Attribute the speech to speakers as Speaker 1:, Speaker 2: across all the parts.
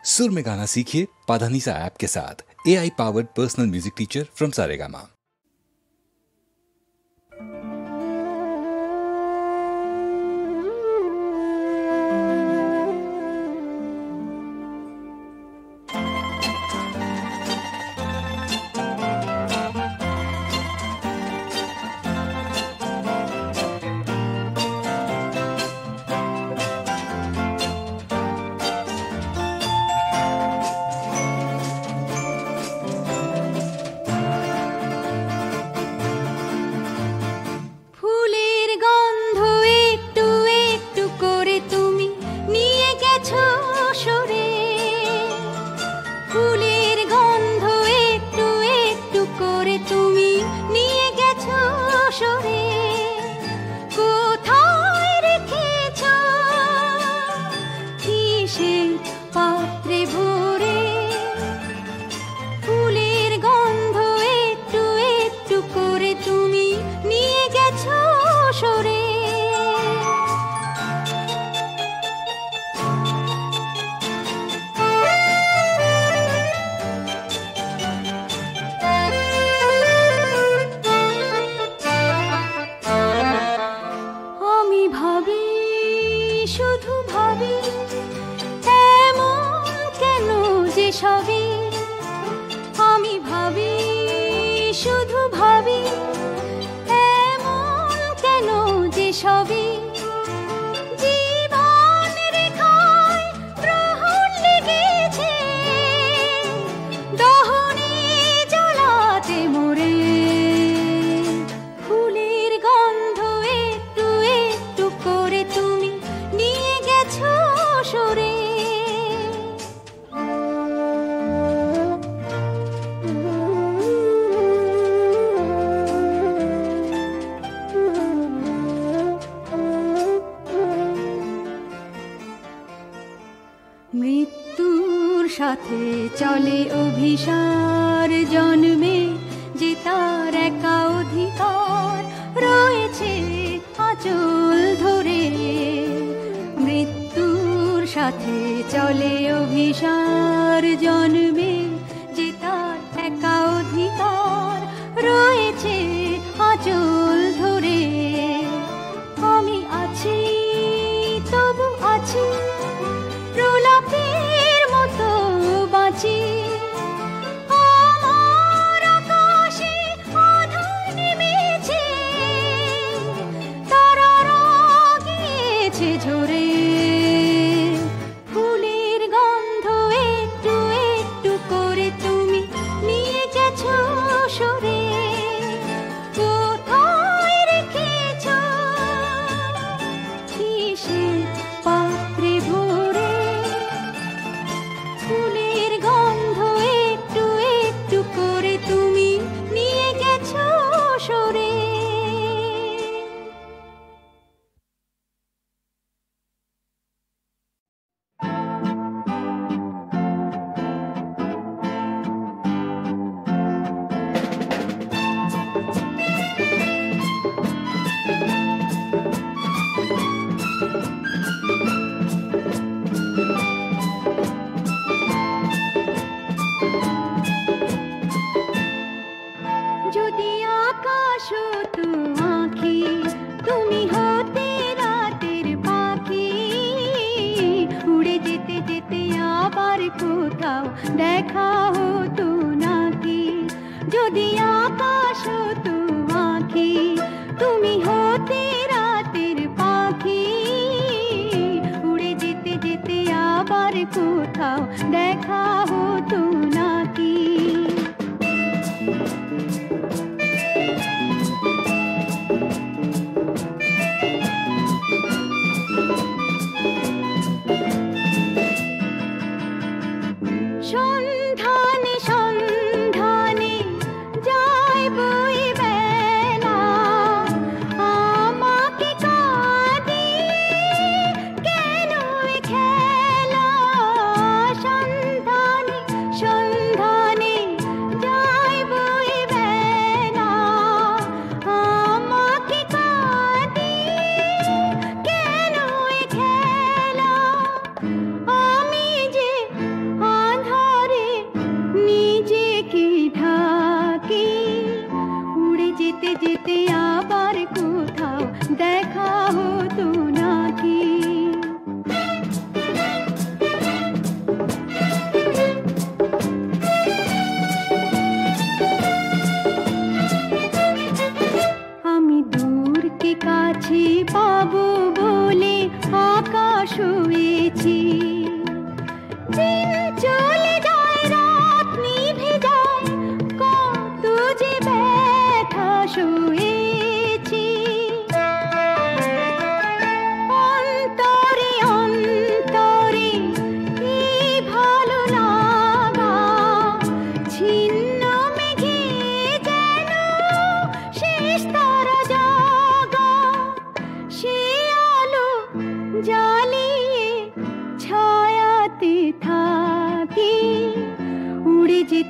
Speaker 1: सुर में गाना सीखिए पाधानीसा ऐप के साथ। AI powered personal music teacher from Saregama.
Speaker 2: সাথে চলে অভিসার জন্মে যে তার একা অধিকার রয়েছে আঁচল ধরে। মৃত্যুর সাথে চলে অভিসার জন্মে যে তার একা অধিকার রয়েছে আঁচল ধরে। আমি আছি তবু আছি প্রলাপের মতো বাঁচি। আমার আকাশে আধার নেমেছে, তারারা গিয়েছে ঝরে। ফুলের গন্ধ একটু একটু করে তুমি নিয়ে গেছো সরে। কোথায় রেখেছ কিসের পাত্রে ভরে? ফুলের গন্ধ একটু একটু করে তুমি নিয়ে গেছো সরে। যদি আকাশ হতো আঁখি, তুমি হতে রাতের পাখি। উড়ে যেতে যেতে আবার কোথাও দেখা হতো নাকি? যদি আকাশ হতো আঁখি, তুমি হতে রাতের পাখি। উড়ে যেতে যেতে আবার কোথাও দেখা হতো নাকি? সন্ধানে সন্ধানে যায় বই বেলা, আমাকে কাঁদিয়ে কেন এ খেলা? সন্ধানে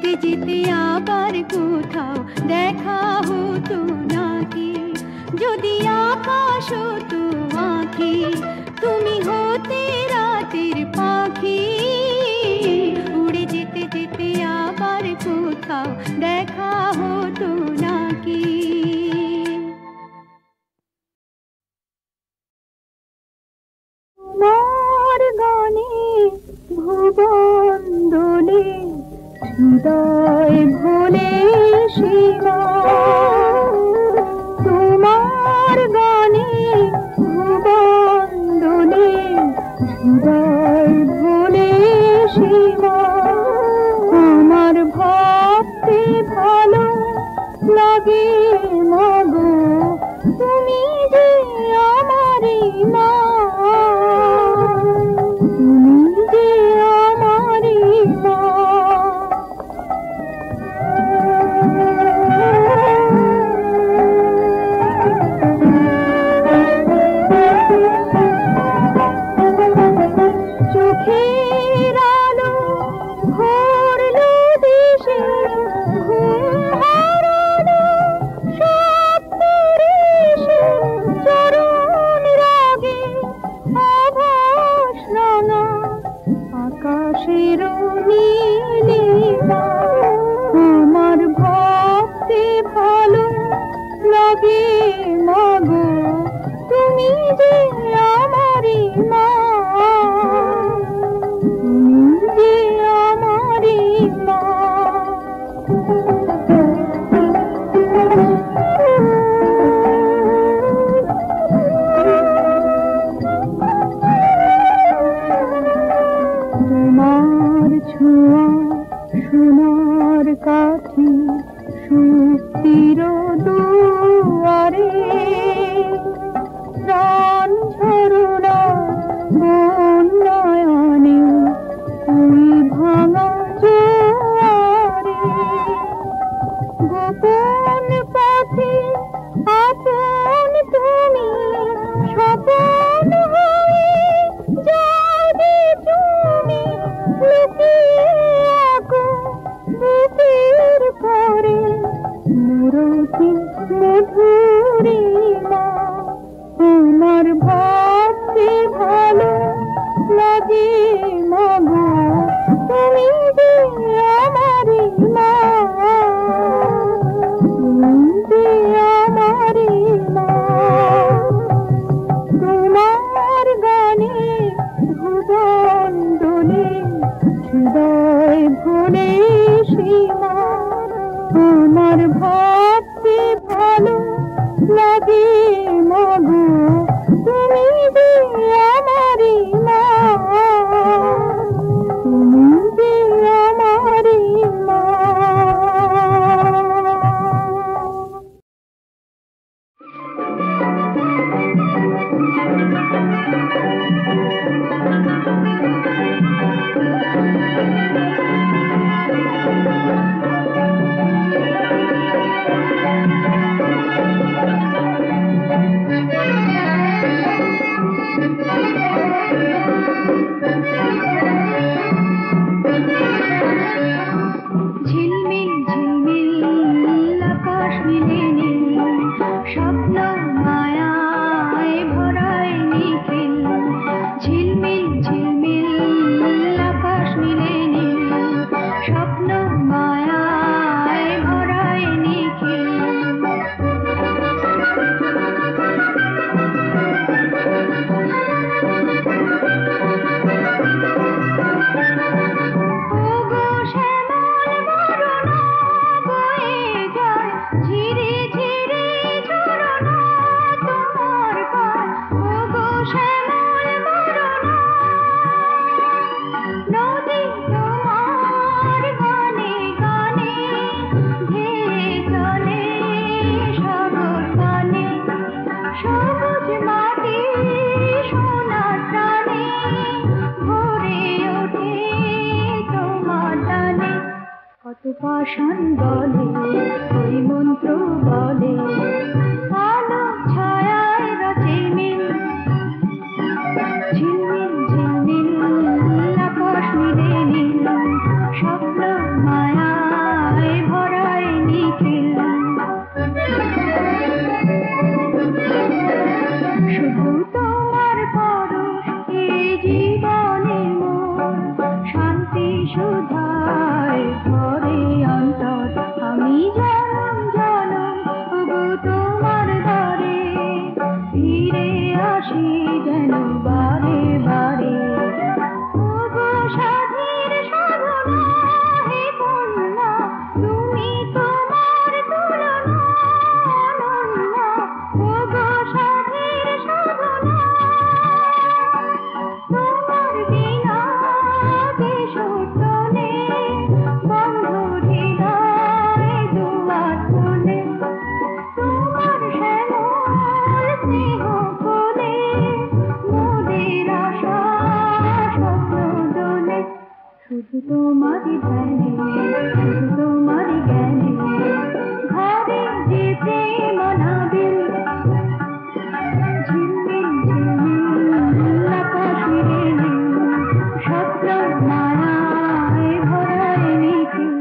Speaker 2: যেতে যেতে আবার কোথাও দেখা হতো নাকি, যদি আকাশ হতো আঁখি, তুমি হতে রাতের পাখি। উড়ে যেতে যেতে আবার কোথাও দেখা হতো নাকি। তোমার গানে ভুবন দোলে, হৃদয় ভোলে সীমা। তোমার গানে ভুবন দোলে, হৃদয় ভোলে সীমা। আমার ভাবতে ভালো লাগে মাগো, তুমি যে আমারই মা, তুমি যে আমারই মা। চোখের আলো ভরলো দেশে, ঘুম হারালো স্বপ্ন রেশে। চরণ রাগে আভাস রাঙা আকাশের নীলিমা। আমার ভাবতে ভালো লাগে মাগো, তুমি যে আমারই মা, তুমি যে আমারই মা। তোমার ছোঁয়া সোনার কাঠি, সুস্থির দুয়ারে। প্রাণ ঝরনা বন্যায়নে ওই ভাঙা জোয়ারে। গোপন পথে আপন তুমি, স্বপন হয়ে যাবে তুমি। লুকিয়ে আঁকো বুকের পরে মুরতি মধুরিমা। আমার ভাবতে ভালো লাগে মাগো, তুমি যে আমারই মা, তুমি যে আমারই মা। তোমার গানে ভুবন দোলে, হৃদয় ভোলে সীমা। আমার ভাবতে ভালো লাগে মাগো, তুমি যে আমারই মা, তুমি যে আমারই মা। ঝিলমিল ঝিলমিল আকাশ নীলে নীল, স্বপ্ন মায়ায় ভরায় নিখিল। ঝিলমিল ঝিলমিল আকাশ নীলে নীল, স্বপ্ন মায়ায় ভরায় নিখিল। ওগো শ্যামল বরণা বয়ে যায়, ঝিরে ঝিরে ঝরনা তোমার গায়। ওগো শ্যামল বরণা, নদী তোমার গানে গানে ধেয়ে চলে সাগর গানে। সবুজ মাটি সোনা প্রাণে ভরে ওঠে তোমার টানে। কত পাষাণ বলে ওই মন্ত্র বলে, আলো ছায়ায় রচে মিল। ঝিলমিল ঝিলমিল আকাশ নীলে নীল, স্বপ্ন মায়া সুধায় ভরে অন্তর আমি জনম জনম ওগো তোমার দ্বারে ফিরে আসি যেন বারে বারে ওগো সাধীর সাধনা হে কন্যা তুমি তোমার তুলনা অনন্যা ওগো সাধীর সাধনা তোমার বিনা দেশোত্তলে বন্ধ হৃদয় দুয়ার খোলে তোমার শ্যামল স্নেহ কোলে মোদের আশা স্বপ্ন দোলে শুধু তোমারই ধ্যানে শুধু তোমারই জ্ঞানে ঘরে যে প্রেম অনাবিল ঝিলমিল ঝিলমিল আকাশে নীল স্বপ্ন মায়ায় ভরায় নিখিল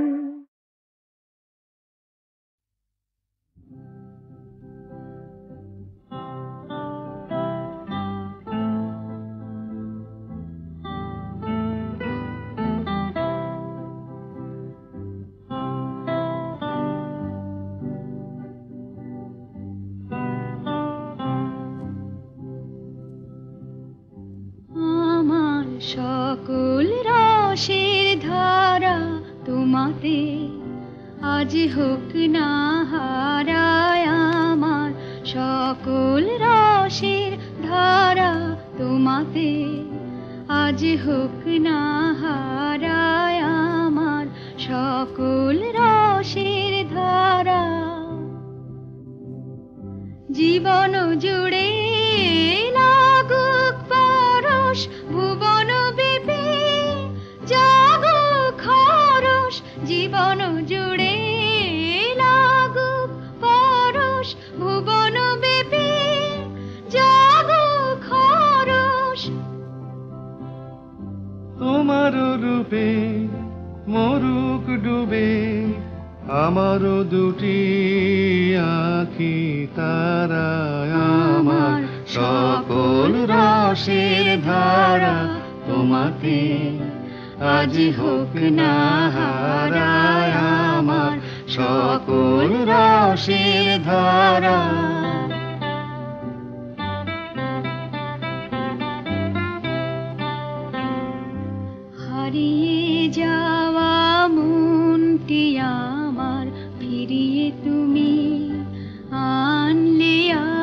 Speaker 2: আমার সকল রসের ধারা তোমাতে আজ হোক না হারায় আমার সকল রসের ধারা তোমাতে আজ হোক না হারায় আমার সকল রসের ধারা জীবন জুড়ে লাগুক পরশ ভুবন ব্যাপী জাগুক খরস জীবন জুড়ে লাগুক পরশ ভুবন ব্যাপী জাগুক খরস
Speaker 3: তোমার রূপে মরুক ডুবে আমারও দুটি আঁখি তারা আমার সকল রসের ধারা তোমাতে আজ হোক না হারায় আমার সকল রসের ধারা
Speaker 2: হারিয়ে যাওয়া মনটি আমার ফিরিয়ে তুমি আনলে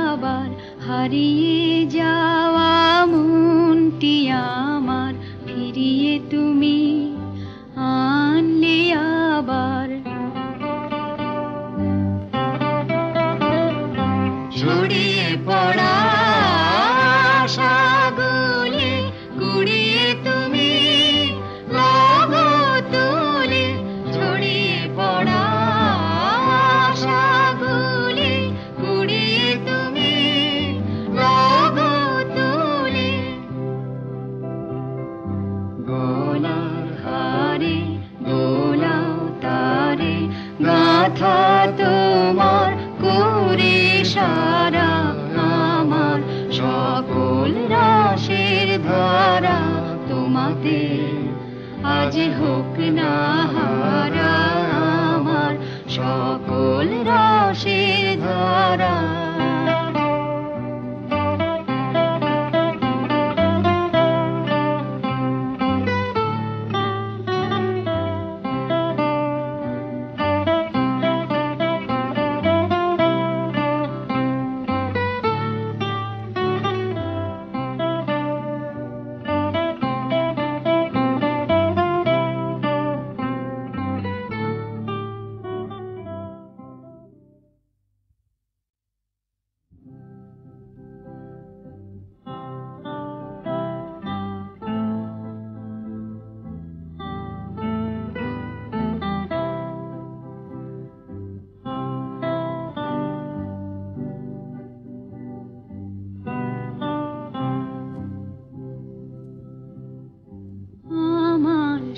Speaker 2: আবার হারিয়ে যাওয়া মনটি আমার ফিরিয়ে তুমি আনলে আবার
Speaker 3: ছড়িয়ে পড়া
Speaker 2: আশাগুলি কুড়িয়ে তুমি লাগো তুলে ছড়িয়ে পড়া আশাগুলি কুড়িয়ে তুমি লাগো তুলে
Speaker 3: গলার
Speaker 2: হারে দোলাও তারে গাথা তোমার করে সারা আমার সকল রসের ধারা তোমাতে আজ হোক না হারা আমার সকল রসের ধারা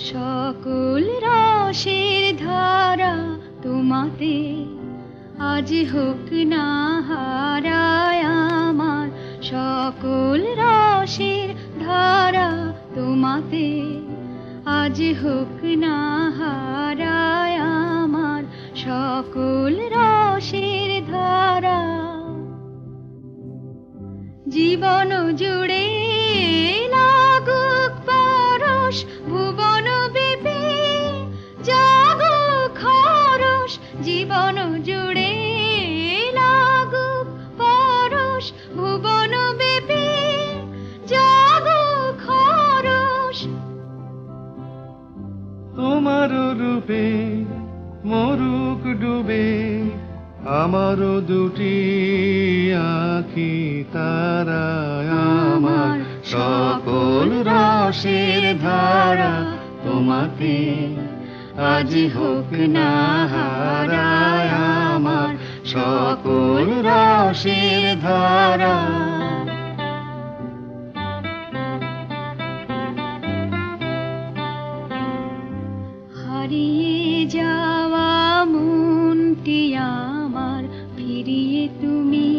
Speaker 2: সকল রসের ধারা তোমাতে আজ হোক না হারায় আমার সকল রসের ধারা তোমাতে আজ আজ হোক না হারায় আমার সকল রসের ধারা। জীবন জুড়ে লাগুক পরশ ভুবন বিপি জাগুক খরস। জীবন জুড়ে লাগুক পরশ ভুবন বিপি জাগুক খরস।
Speaker 3: তোমার রূপে মরুক ডুবে আমারও দুটি আঁখি তারায় আমার সকল রসের ধারা তোমাতে আজ হোক না হারায় আমার সকল রসের ধারা।
Speaker 2: হারিয়ে যাওয়া মনটি আমার ফিরিয়ে তুমি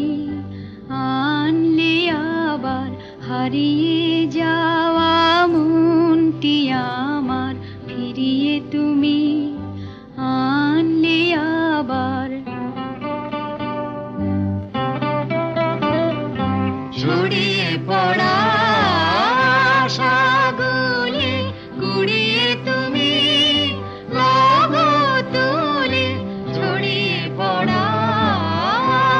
Speaker 2: আনলে আবার। হারিয়ে যাওয়া মনটি আমার ফিরিয়ে তুমি আনলে আবার।
Speaker 3: ছড়িয়ে পড়া আশাগুলি কুড়িয়ে তুমি লাগো তুলে। ছড়িয়ে পড়া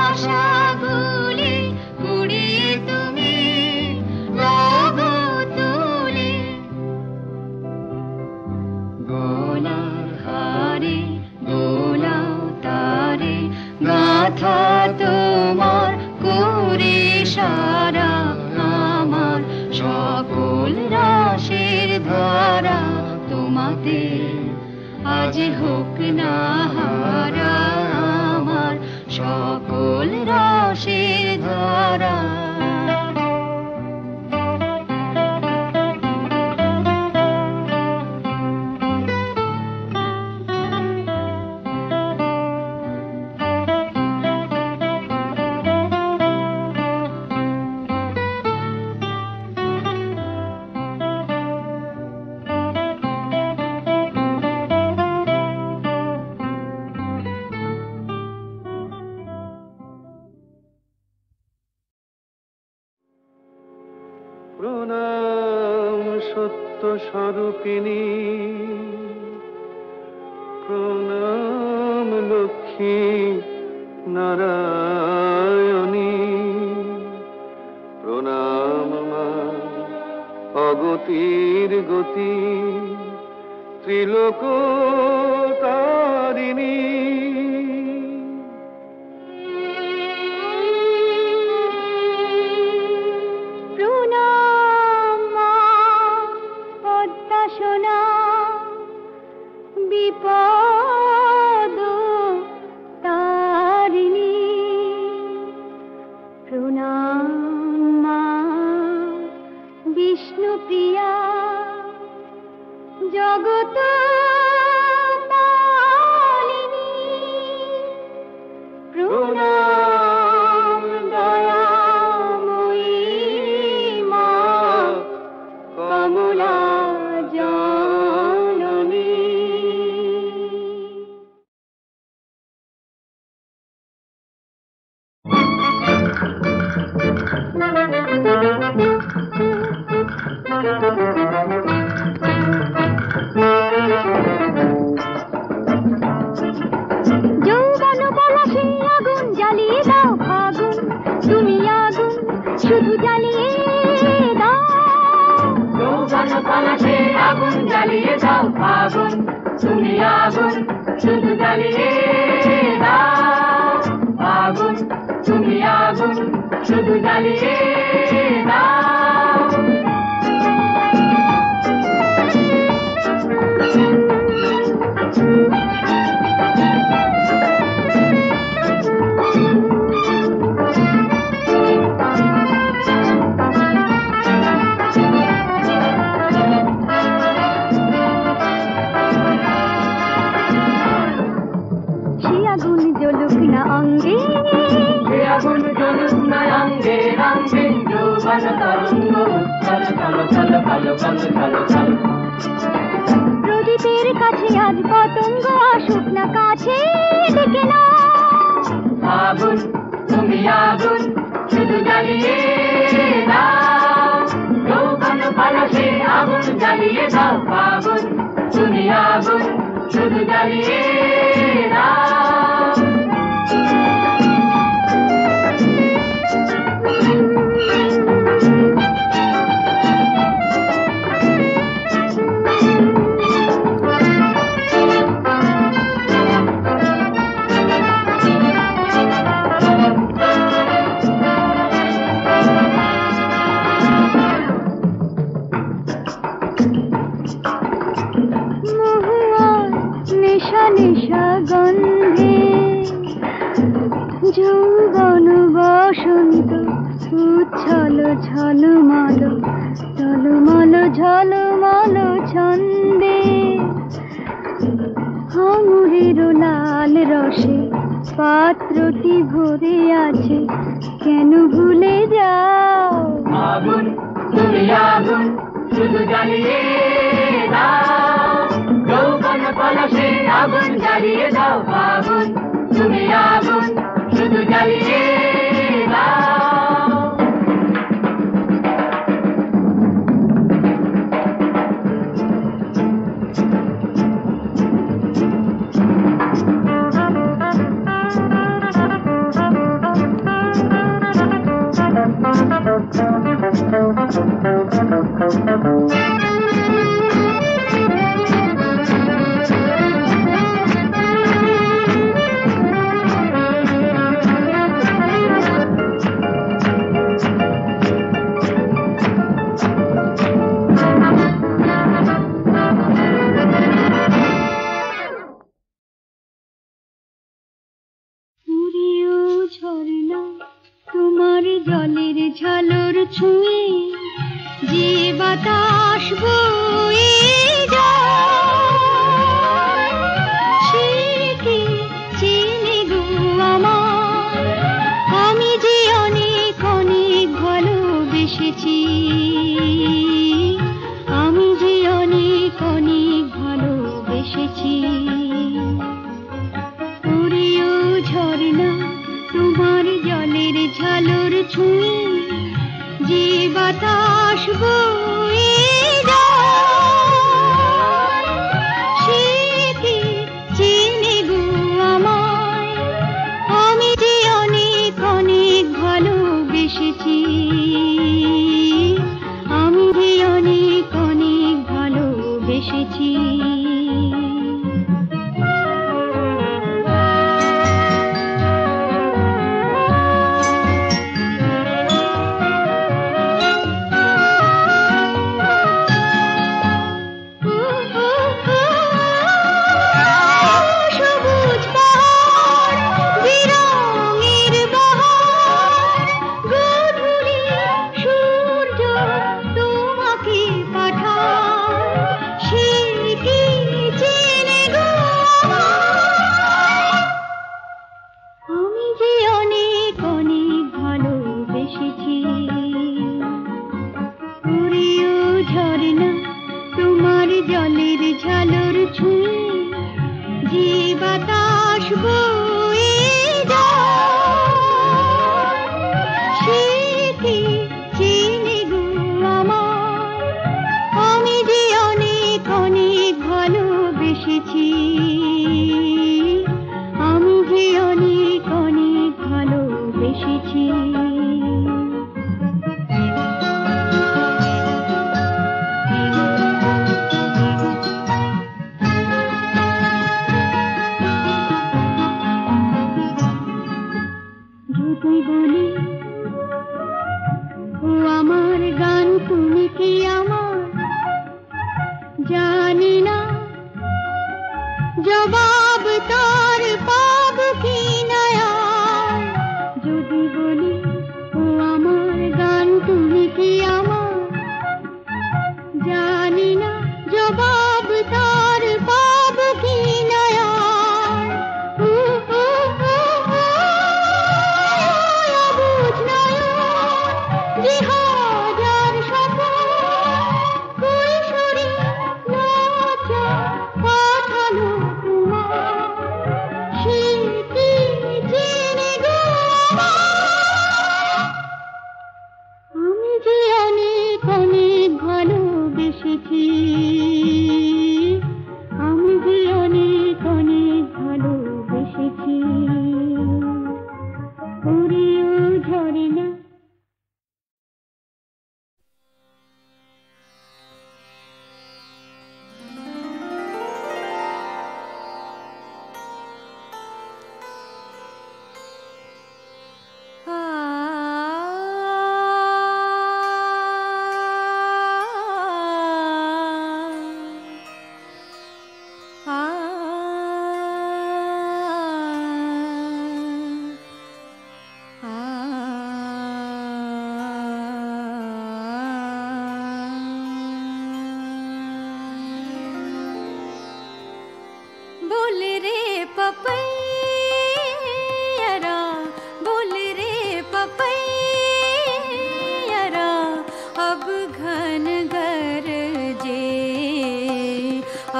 Speaker 3: আশাগুলি কুড়িয়ে তুমি লাগো তুলে। গলার হারে দোলাও তারে গাথা তোমার করে সারা আমার সকল রসের ধারা তোমাতে আজ হোক না হারা আমার সকল রসের ধারা। প্রণাম সত্য স্বরূপিণী, প্রণাম লক্ষ্মী নারায়ণী, প্রণাম মা অগতির গতি ত্রিলোক তারিণী।
Speaker 2: বিপদ তারিণী প্রণাম মা বিষ্ণুপ্রিয়া জগত পালিনী। প্রণাম দয়াময়ী মা কমলা জননী। যৌবন পলাশে আগুন জ্বালিয়ে দাও ফাগুন, তুমি আগুন শুধু জ্বালিয়ে দাও।
Speaker 4: যৌবন পলাশে আগুন জ্বালিয়ে দাও ফাগুন, তুমি আগুন শুধু জ্বালিয়ে দাও। আগুন তুমি আগুন শুধু জ্বালিয়ে দাও।
Speaker 2: আগুন জ্বলুক না অঙ্গে,
Speaker 4: আগুন জ্বলুক না অঙ্গে রঙ্গে, যৌবন তরঙ্গ চল চল চল চল চল চল চল।
Speaker 2: কাছে আজ পতঙ্গ আসুক না কাছে ডেকে না
Speaker 4: আগুন তুমি আগুন শুধু জ্বালিয়ে দাও যৌবন পলাশে আগুন জ্বালিয়ে দাও আগুন তুমি আগুন শুধু জ্বালিয়ে দাও
Speaker 2: নিশা গন্ধে যৌবন বসন্ত উচ্ছল ঝলমল টলমল ঝলমল ছন্দে আঙুরের লাল রসে পাত্রটি ভরে আছে কেন ভুলে যাও
Speaker 4: আগুন তুমি আগুন শুধু জ্বালিয়ে দাও যৌবন পলাশে আগুন জ্বালিয়ে দাও আগুন তুমি আগুন শুধু জ্বালিয়ে দাও
Speaker 2: তোমার জলের ঝালর ছুঁয়ে যে বাতাস বয়ে যায় সে কি চেনে গো আমার আমি যে অনেক অনেক ভালোবেসেছি আমি যে অনেক অনেক ভালোবেসেছি ওরেও ঝরনা তোমার জলের ঝালর ছুঁয়ে যে বাতাস বয়ে যায় সে কি চেনে গো আমায় আমি যে অনেক অনেক ভালোবেসেছি আমি যে অনেক অনেক ভালোবেসেছি জবাব তার পাব কি নয়া যদি বলি ও আমার গান তুমি কি আমার জানি না জবাব তার পাব কি নয়া বুঝ নয়া যে হাজার সপন কৈশোরী নাচা बोल रे पपैया बोल रे पपैया अब घन गरजे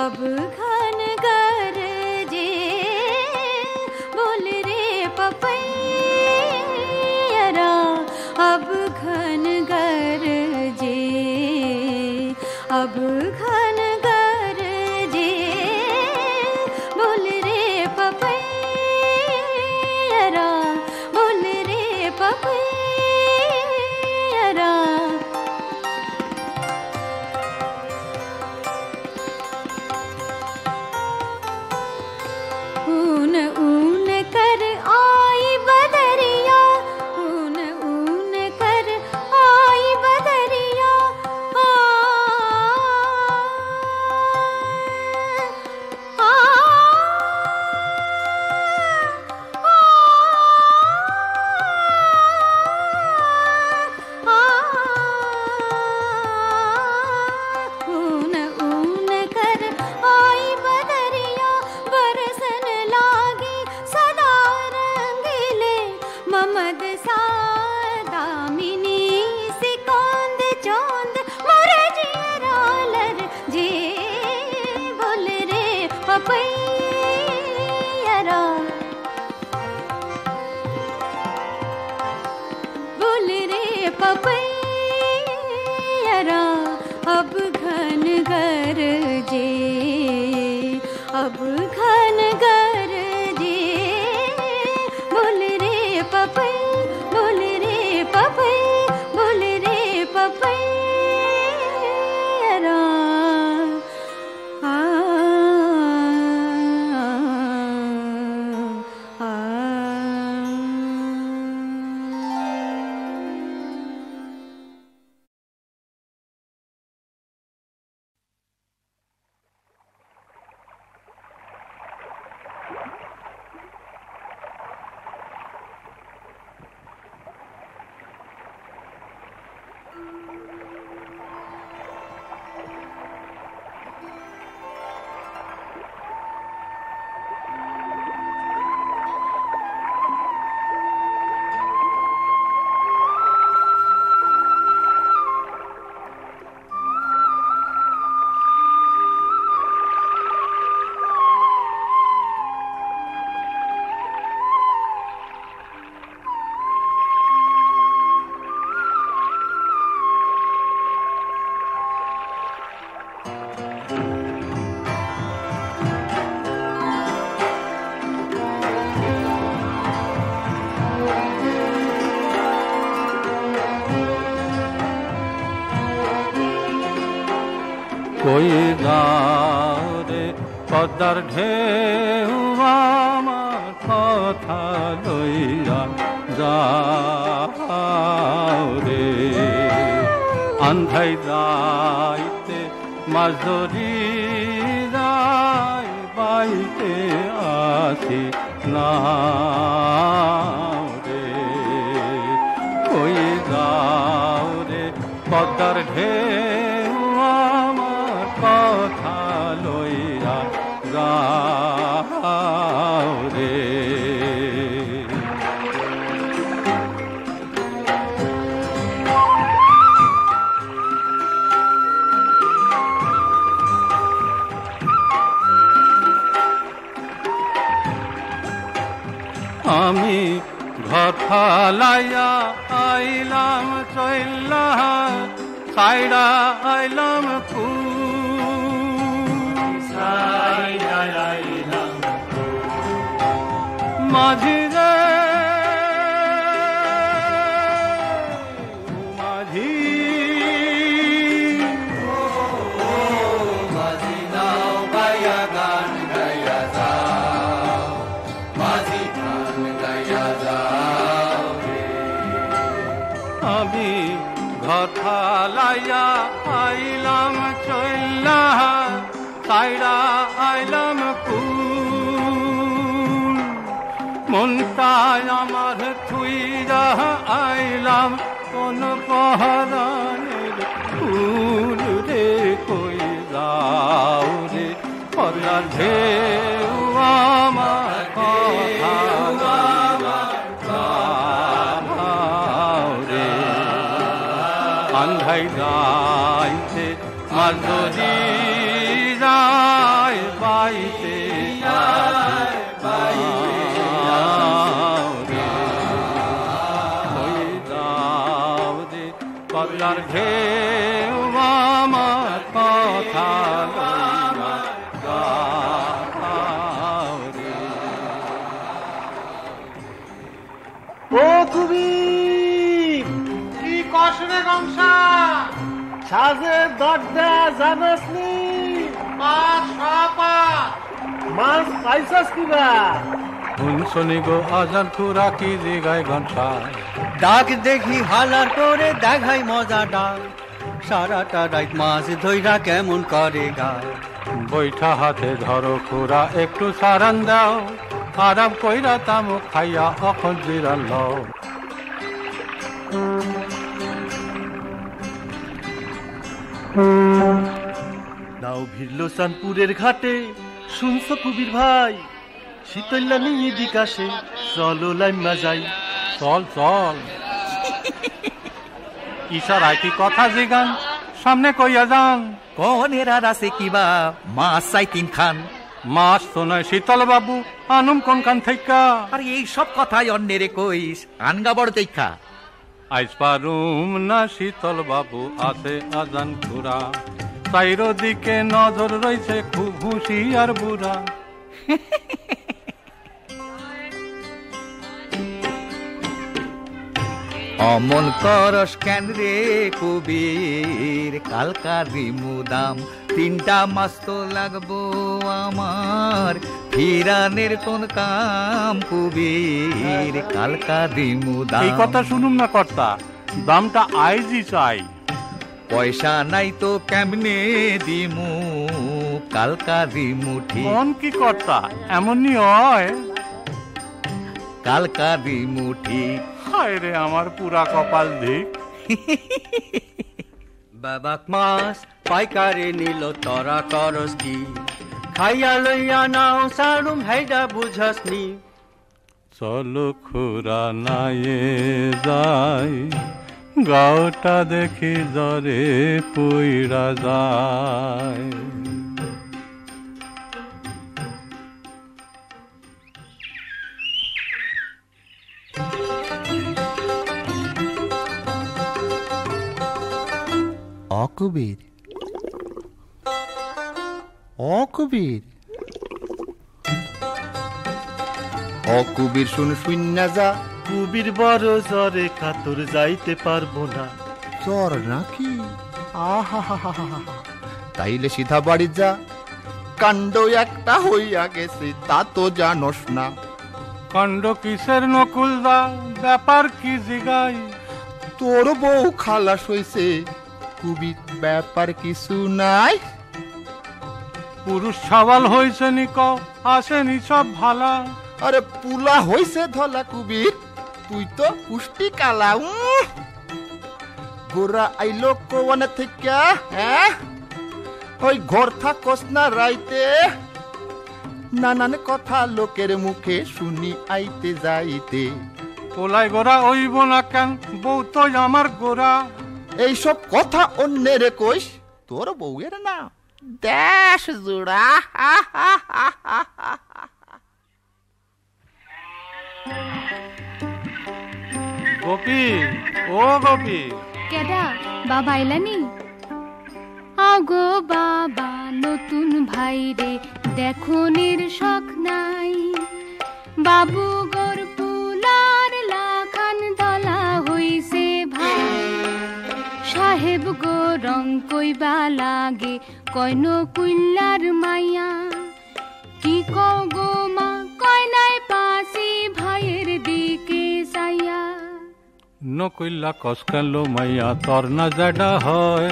Speaker 2: अब घन गरजे बोल रे पपैया अब घन गरजे अब घन गरजे बोल रे पपैया बोल रे पपैया ऊन ऊन कर आई बदरिया ऊन ऊन कर आई बदरिया ऊन ऊन कर आई बदरिया बरसन लागी सदा रंगीले ममद सा दामिनी सिकोंद चोंद मोरे जियरालर जे बोल रे पपैया बोल रे पपैया अब घन गरजे अब घन गरजे बोल रे पपै बोल रे पपै बोल रे पपैया
Speaker 3: কই যাও রে পদ্মার ঢেউ আমার কথা লইয়া যাও রে আন্ধাই যাইতে মাছ ধরি যাই বাইতে আসি না রে কই যাও রে পদ্মার ঢেউ আমার কথা লইয়া যাও রে আমি ঘর ফালাইয়া আইলাম চইলা সাইডা আইলাম মাঝি রে মাঝি মাঝি নাও গায়া গান গায়া যাও মাঝি গান গায়া যাও আমি ঘর ফালাইয়া আইলাম চইলা সাইডা আইলাম মনটায় আমার থুইরা আইলাম কোন পহরানের ফুল রে কই যাও রে পদ্মার ঢেউ আমার কথা রে আন্ধাই যাইতে মাঝি যায় বাইতে পদ্মার ঢেউ আমার কথা
Speaker 5: ও তুমি কি কষরে গংসা সাজে দরজা জানাস নি মাছ পাইছাস কিবা
Speaker 3: শুনি গো আজান খুরা কি জিগায় ঘন্টা
Speaker 6: ডাক দেখি হালার করে দেখাই মজা ডাক সারাটা রাত মাছ ধইরা কেমন করে গায়
Speaker 3: বৈঠা হাতে ধরো খুরা একটু সারান দাও আরাম কইরা তামুক খাইয়া অখন জিরাল
Speaker 5: নাও ভিড়ল চাঁদপুরের ঘাটে শুনছো কবির ভাই শীতল্লা নিয়ে দিকাশে চলো লাইমা যাই
Speaker 3: চল চল ইশারায় কি কথা জিগান সামনে কইয়া যান
Speaker 6: কনের আর আছে কিবা মাছ চাই তিন খান
Speaker 3: মাছ তো নয় শীতল বাবু আনুম কোন কান থেকে
Speaker 6: আর এই সব কথাই অন্যেরে কইস আনগা বড় দেখা
Speaker 3: আইস পারুম না শীতল বাবু আছে আজান খুরা চাইরো দিকে নজর রয়েছে খুব হুঁশিয়ার বুড়া
Speaker 6: অমন করস কেন রে কবির কালকারি মুদাম তিনটা মাস তো লাগবো আমার ফিরানের কোন কাম কবির কালকারি মুদাম
Speaker 3: এই কথা শুনুম না কর্তা দামটা আইজি চাই
Speaker 6: পয়সা নাই তো কেমনে দিমু কালকারি মুঠি
Speaker 3: মন কি কর্তা এমনই হয়
Speaker 6: কালকারি মুঠি
Speaker 3: হায় রে আমার পুরা কপাল দিক
Speaker 6: বাবাক মাছ পাইকারে নিল তরা করস কি খাইয়া লইয়া নাও সারুম হাইডা বুঝাস নি
Speaker 3: চলো খুরা নায়ে যাই গাওটা দেখি জরে পুইরা যায়
Speaker 5: অকবির অকবির
Speaker 7: অকবির শুন শুইনা যা
Speaker 5: কবির বড় জ্বরে কাতর যাইতে পারবো না
Speaker 7: জ্বর নাকি আহা তাইলে সিধা বাড়ি যা কাণ্ড একটা হইয়া গেছে তা তো জানোস না
Speaker 3: কাণ্ড কিসের নকুল দা ব্যাপার কি জিগাই
Speaker 7: তোর বউ খালাস হইছে কুবি ব্যাপার কিছু নাই
Speaker 3: পুরুষ সওয়াল হয়েছে নিক আসেনি সব ভালা
Speaker 7: আরে পুলা হইছে ধলা কুবির তুই তো কুষ্টি কালা গোরা আইলো কোন থেকে হ্যাঁ ওই ঘর থাকস না রাইতে নানান কথা লোকের মুখে শুনি আইতে যাইতে
Speaker 3: পোলাই গোরা ওইব না কেন বউ তো আমার গোরা
Speaker 7: এইসব কথা অন্যের কইস তোর বউয়ের না দেশ জোড়া
Speaker 3: গোপী ও গোপী
Speaker 2: কেডা বাবা এলানি আগো বাবা নতুন ভাই রে দেখনের শখ নাই বাবু গোর পুলার লাখান দলা হইছে ভাই সাহেব গো রং কইবা লাগে কইন কুইল্লার মাইয়া কি কও গো মা কয় নাই পাসি ভাইয়ের দিকে সাইয়া
Speaker 3: নকইল্লা কসকালো মাইয়া তোর না জেডা হয়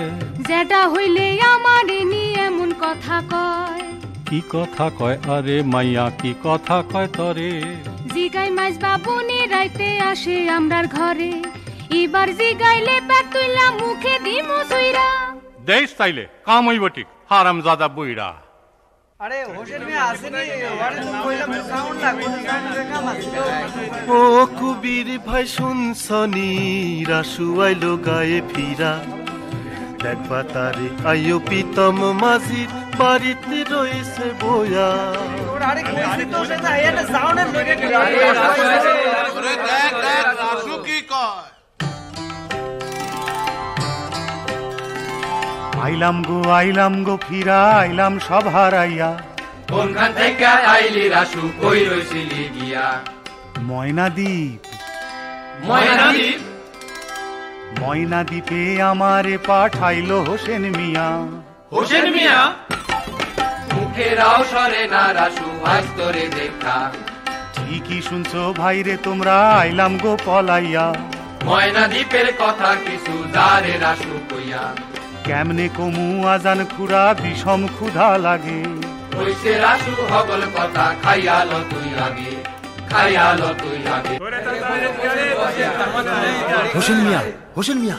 Speaker 2: জেডা হইলে আমার নি এমন কথা কয়
Speaker 3: কি কথা কয় আরে মাইয়া কি কথা কয় তরে
Speaker 2: জিগাই মাছ বাবুনি রাইতে আসে আমরার ঘরে এবার জিগাইলে পেট তুইলা মুখে দিমু সুইরা
Speaker 3: দেশ তাইলে কাম হইব ঠিক হারাম জাদা বুইড়া
Speaker 6: আরে হোসেন মিয়া আসেনি ওরে তো কইলাম সাউন্ড না কোন গানের কাম আছে
Speaker 5: ও কুবির ভাই শুনছনি রাসু আইলো গায়ে ফিরা দেখবা তারে আইও পিতম মাঝির বাড়িতে রয়েছে বয়া
Speaker 6: আরে কইছি তো সেটা এনে সাউন্ডের লগে
Speaker 8: ওরে দেখ দেখ রাসু কি কয়
Speaker 5: আইলাম গো ফিরা আইলাম সব হারাইয়া
Speaker 9: কোনখান থেকে আইলি রাসু কই রইছিলি গিয়া
Speaker 5: ময়নাদ্বীপে আমারে পাঠাইলো হোসেন মিয়া
Speaker 9: মুখেরাও সরে না রাসু আজ তোরে দেখা
Speaker 5: ঠিকই শুনছো ভাইরে তোমরা আইলাম গো পলাইয়া
Speaker 9: ময়নাদ্বীপের কথা কিছু জারে রাসু কইয়া
Speaker 5: কেমনে কমু আজান খুরা বিষম ক্ষুধা লাগে
Speaker 9: কইছে রাসু হগল কথা খাইয়ালো তুই আগে
Speaker 7: হোসেন মিয়া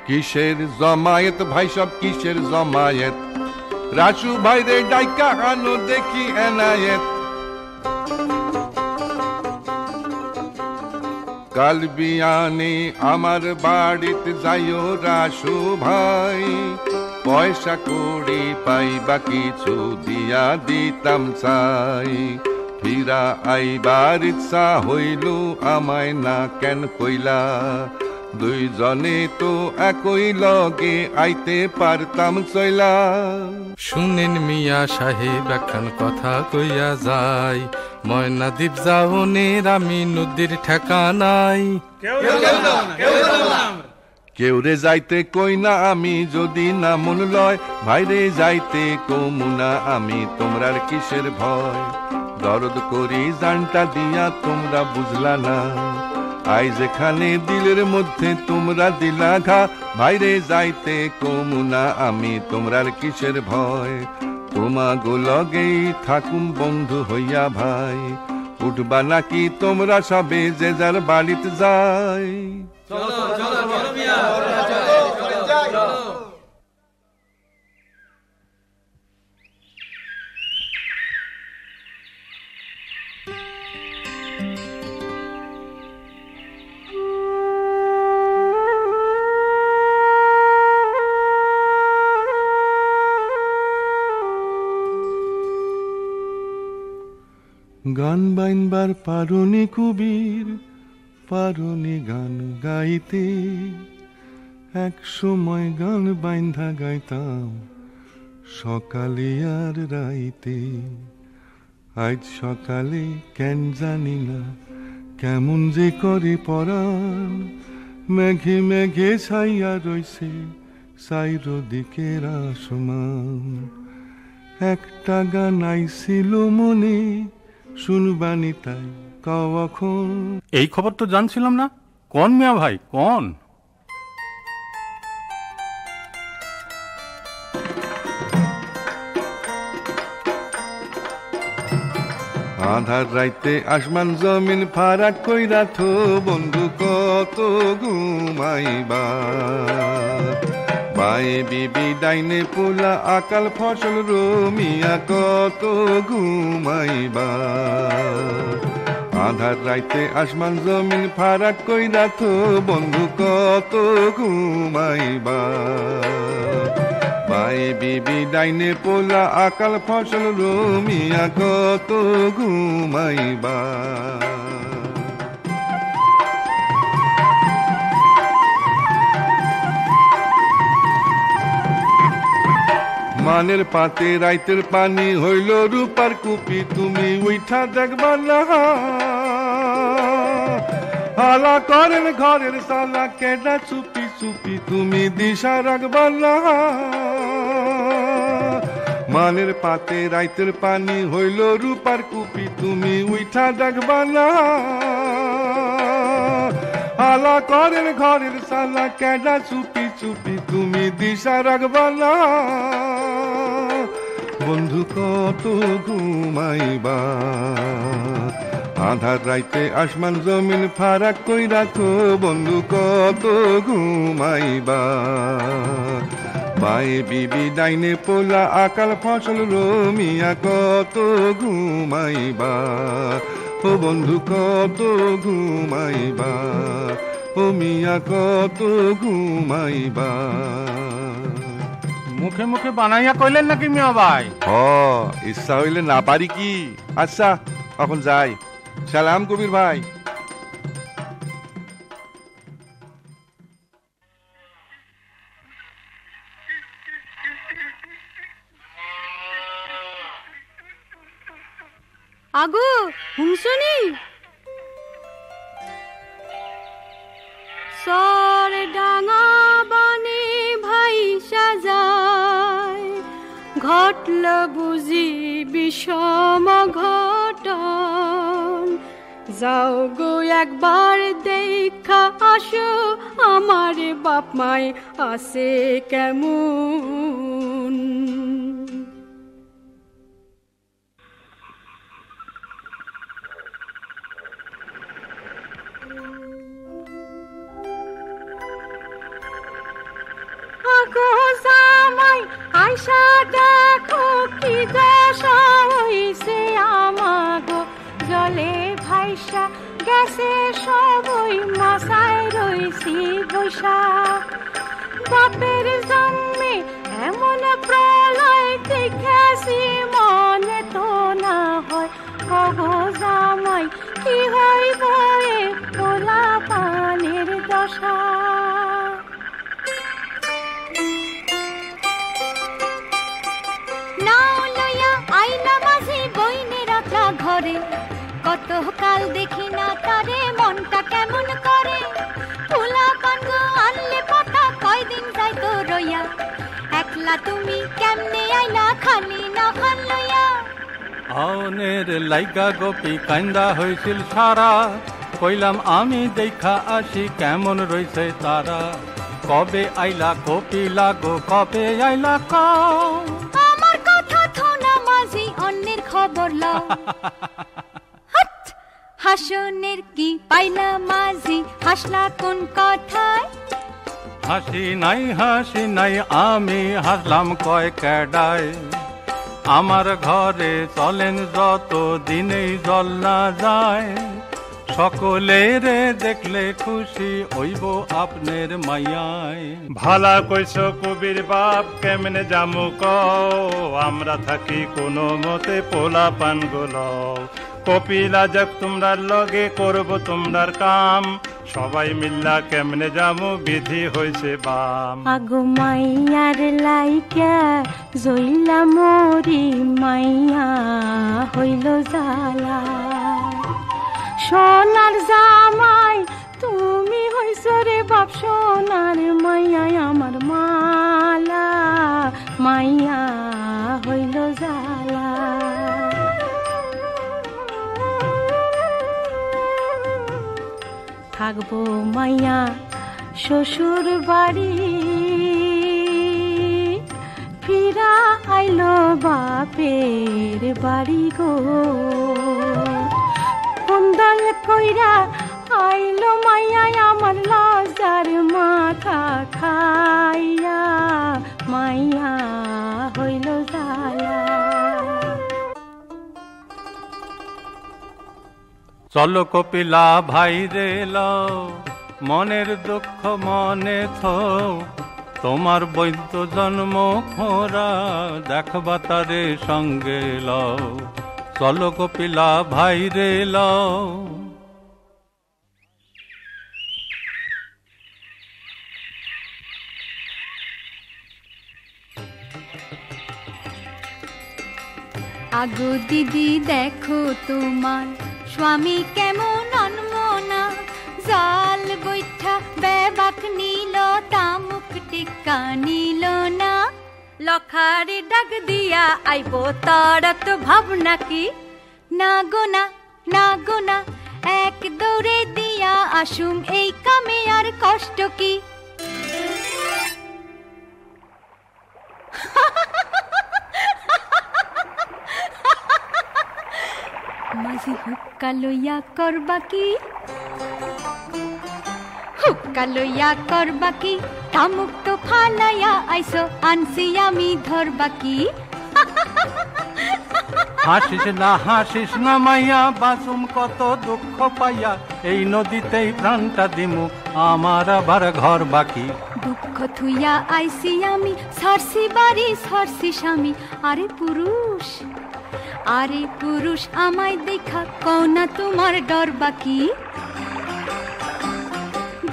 Speaker 8: কিসের জমায়েত ভাই সব কিসের জমায়েত রাসু ভাই রে ডাইকা আনো দেখি এনায়েত কাল বিয়ানে আমার বাড়িতে যাইও রাসু ভাই পয়সা কড়ি পাইবা কিছু দিয়া দিতাম চাই ফিরা আইবার ইচ্ছা হইল আমায় না কেন কইলা দুইজনে তো একই লগে আইতে পারতাম চইলা
Speaker 3: শুনেন মিয়া সাহেব একখান কথা কইয়া যাই ময়নাদ্বীপ যাওনের আমি নদীর ঠেকানাই
Speaker 8: কেউরে যাইতে কই না আমি যদি না মন লয় ভাইরে যাইতে কমুনা আমি তোমরার কিসের ভয় দরদ করি জানটা দিয়া তোমরা বুঝলা না আই যেখানে দিলের মধ্যে তোমরা দিলা ঘা ভাইরে যাইতে কমুনা আমি তোমরার কিসের ভয় তোমাগো লগেই থাকুম বন্ধু হইয়া ভাই উঠবা নাকি তোমরা সবে যে যার বাড়িতে যাই গান বাইনবার পারনি কুবির পারনি গান গাইতে এক সময় গান বাইন্ধা গাইতাম সকালে আর রাইতে আজ সকালে কেন জানি না কেমন যে করে পরাণ মেঘে মেঘে ছাইয়া রইছে সাইর দিকের আসমান একটা গান আইছিল মনে শুনবানি তাই কখন
Speaker 3: এই খবর তো জানছিলাম না কোন মিয়া ভাই কোন
Speaker 8: আধার রাইতে আসমান জমিন ফারাক কইরা থো বন্ধু কত ঘুমাইবা বায়ে বিবি ডাইনে পোলা আকাল ফসল রমিয়া কত ঘুমাইবা আধার রাইতে আসমান জমিন ফারাক কইরা থো বন্ধু কত ঘুমাইবা বায়ে বিবি ডাইনে পোলা আকাল ফসল রমিয়া কত ঘুমাইবা মানের পাতে রাইতের পানি হইল রূপার কুপি তুমি উইঠা দেখবা না হালা করেন ঘরের সালা কেডা চুপি চুপি তুমি দিশা রাখবা না মানের পাতে রাইতের পানি হইল রূপার কুপি তুমি উইঠা দেখবা না হালা করেন ঘরের সালা কেডা চুপি চুপি তুমি দিশা রাখবা না বন্ধু কত ঘুমাইবা আধার রাইতে আসমান জমিন ফারাক কইরা তো বন্ধু কত ঘুমাইবা বায়ে বিবি ডাইনে পোলা আকাল ফসল রমিয়া কত ঘুমাইবা ও বন্ধু কত ঘুমাইবা ও মিয়া কত ঘুমাইবা।
Speaker 3: মুখে মুখে বানাইয়া কইলেন নাকি মিয়া ভাই?
Speaker 8: ইচ্ছা হইলে না পারি কি। আচ্ছা এখন যাই, সালাম কবির ভাই।
Speaker 2: আগো শুনছনি? সর ডাঙা বানে ভাই সাজায়, ঘটল বুঝি বিষম ঘটন। যাও গো একবার দেখা আসো, আমার বাপ মায় আছে কেমন। আয়সা দেখো কি দশা হইছে আমাগো, জলে ভাইসা গেছে সবই, মাসায় রইছি বৈশা। বাপের জন্মে এমন প্রলয় দেখেছি, মনে তো না হয় কগো জামাই কি হইব এ পোলা পানের দশা। ঘরে কত কাল দেখি না তারে, মনটা কেমন করে। পোলা পান আনলে পাতা কয়দিন যাই তো রইয়া, একলা তুমি কেমনে আইলা খালি না খান লইয়া।
Speaker 3: আউনের লাইগা গোপী কান্দা হইছিল সারা, কইলাম আমি দেখা আসি কেমন রইছে তারা। কবে আইলা কপি লাগো, কবে আইলা কও,
Speaker 2: আমার কথা থোনা মাঝি অন্যের খবর লও। হাসনের কি পাইলা মাঝি, হাসলা কোন কথায়?
Speaker 3: হাসি নাই আমি হাসলাম কয় ক্যাডায়। আমার ঘরে চলেন যত দিনেই জল না যায়, সকলেরে দেখলে খুশি হইব আপনার মাইয়ায়।
Speaker 5: ভালা কইছ কবির বাপ কেমনে জামু কও, আমরা থাকি কোনো মতে পোলা পান গোল। কপিলা যাক তোমরার লগে করব তোমরার কাম, সবাই মিল্লা কেমনে জামু বিধি হইছে বাম।
Speaker 2: আগো মাইয়ার লাইকা জইলা মরি, মাইয়া হইল জালা। সোনার জামাই তুমি হইছ রে বাপ, সোনার মাইয়া আমার মালা, মাইয়া হইল জালা। থাকবো মাইয়া শ্বশুর বাড়ি, ফিরা আইলো বাপের বাড়ি গো। কুন্দল কইরা আইলো মাইয়া আমার লজার মাথা খাইয়া, মাইয়া হইল জালা।
Speaker 3: চলো কপিলা ভাই রে লও, মনের দুঃখ মনে থো। তোমার বৈদ্য জন্ম খোরা, দেখবা তারে সঙ্গে লও। চলো কপিলা ভাই রে লও।
Speaker 2: আগো দিদি দেখো তোমার স্বামী কেমন অনমনা, জাল বৈঠা বেবাক নিল, তামুক টিকা নিল না। লখারে ডাক দিয়া আইব তারা তো ভাবনা কি, না গোনা না গোনা এক দৌড়ে দিয়া আসুম, এই কামে আর কষ্ট কি। মাঝি হুক্কা লইয়া করবা কি, হুক্কা লইয়া করবা কি, তামুক তো ফালাইয়া আইসো আনছি আমি ধরবা কি
Speaker 3: হাসিস না মাইয়া বাসুম কত দুঃখ পাইয়া এই নদীতেই প্রাণটা দিমু আমার আবার ঘর বাকি
Speaker 2: দুঃখ থুইয়া আইসি আমি সরসি বাড়ি সরসি স্বামী আরে পুরুষ আমায় দেখা কওনা তোমার ডর বাকি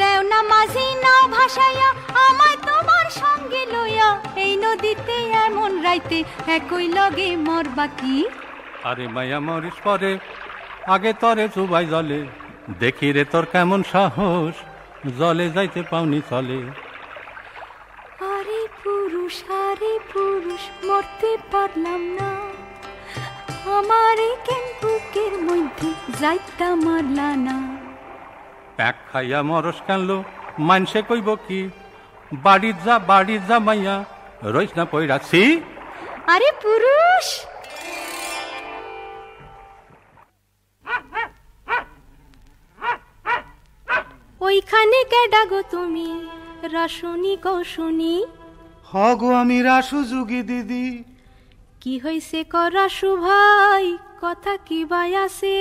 Speaker 2: দেও না মাঝি নাও ভাসাইয়া আমায় তোমার সঙ্গে লইয়া এই নদীতে এমন রাইতে একই লগে মর বাকি
Speaker 3: আরে মাইয়া মরিস পরে আগে তরে চুবাই জলে দেখি রে তোর কেমন সাহস জলে যাইতে পাওনি চলে
Speaker 2: আরে পুরুষ মরতে পারলাম না আমারে কেন বুকের মধ্যে যাইতা মারলা না
Speaker 3: প্যাক খাইয়া মরস কানলো মানসে কইব কি বাড়ির যা মাইয়া রইস না পইরাছি
Speaker 2: আরে পুরুষ ওইখানে কেডা গো তুমি রাসুনি গো শুনি
Speaker 10: হ গো আমি রাসু যুগী দিদি
Speaker 2: কি হইছে ক রাসু ভাই কথা কি বাই আছে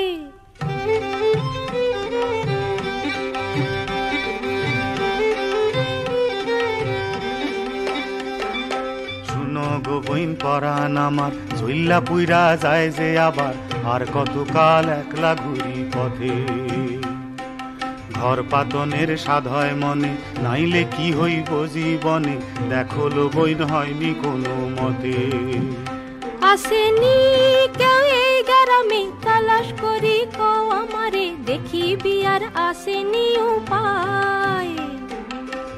Speaker 10: শুনো গো বইন পরাণ আমার চইল্লা পুইরা যায় যে আবার আর কতকাল একলা ঘুরি পথে ঘর পাতনের সাধ হয় মনে নাইলে কি হইব জীবনে দেখো লো বইন হয়নি কোনো মতে
Speaker 2: আসেনি কেউ এই গ্রামে তালাশ করি কো আমারে দেখি বিয়ার আসেনি উপায়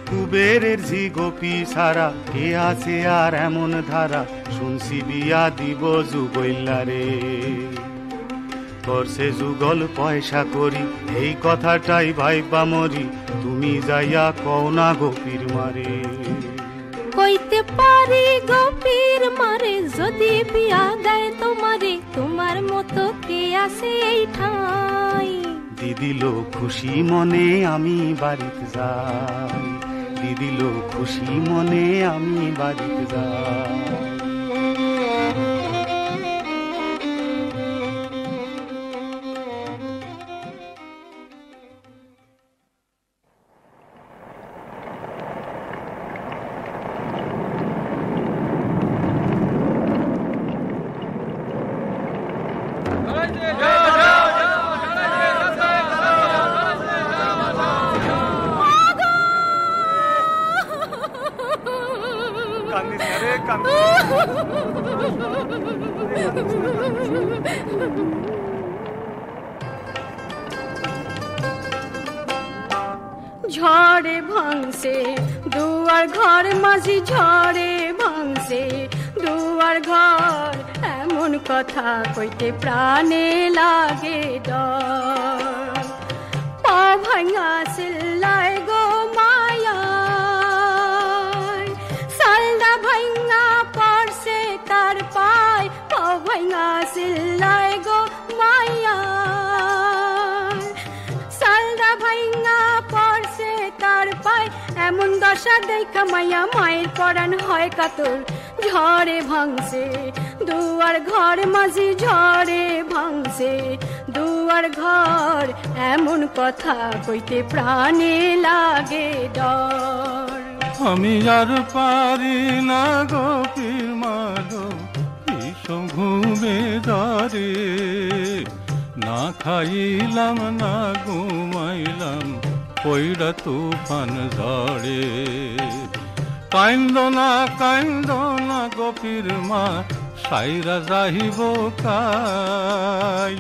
Speaker 10: কুবেরের ঝি গোপী সারা কে আছে আর এমন ধারা শুনছি বিয়া দিব যুগইল্লা রে করছে যুগল পয়সা করি এই কথাটাই ভাইবা মরি তুমি যাইয়া কও না গোপীর মারে
Speaker 2: কইতে পারি গোপীর মারে যদি বিয়া দেয় তোমারে তোমার মতো কে আছে এই ঠাই
Speaker 10: দিদিল খুশি মনে আমি বাড়িতে যাই দিদিল খুশি মনে আমি বাড়িতে যাই
Speaker 2: ঝড়ে ভাঙছে দুয়ার ঘর মাঝি ঝড়ে ভাঙছে দুয়ার ঘর এমন কথা কইতে প্রাণে লাগে ডর পা ভাঙা সিল্লায় গো মায়া সালদা ভাঙা পড়ছে তার পায় পা ভাঙা সিল্লায় গো মায়া সালদা ভাঙা পড়ছে তার পায় এমন দশা দেখা মায়া মায়ের পরাণ হয় কাতর ঝড়ে ভাঙছে দুয়ার ঘর মাঝি ঝড়ে ভাঙছে দুয়ার ঘর এমন কথা কইতে প্রাণে লাগে ডর
Speaker 3: আমি আর পারি না গোপীর মাগো ভীষণ ঘুমে ধরে না খাইলাম না ঘুমাইলাম পইড়া তুফান ঝড়ে কান্দ না গোপীর মা সাইরা যাইব কাই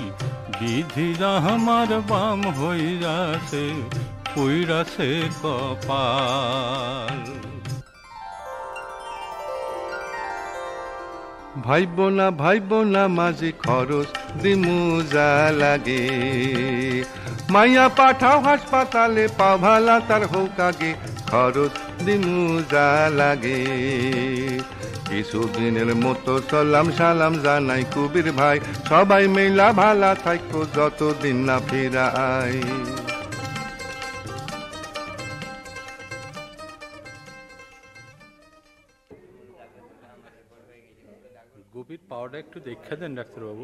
Speaker 3: বিধি আমার বাম হইয়াছে পইড়াছে কপাল
Speaker 8: ভাইব না মাঝে খরচ দিমু যা লাগে মাইয়া পাঠাও হাসপাতালে পা ভালা তার হোক আগে খরচ দিমু যা লাগে কিছুদিনের মতো সালাম সালাম জানাই কুবির ভাই সবাই মেলা ভালা থাকো যতদিন না ফিরা আই
Speaker 3: গোপীর পাওয়াটা একটু দেখা দেন ডাক্তারবাবু।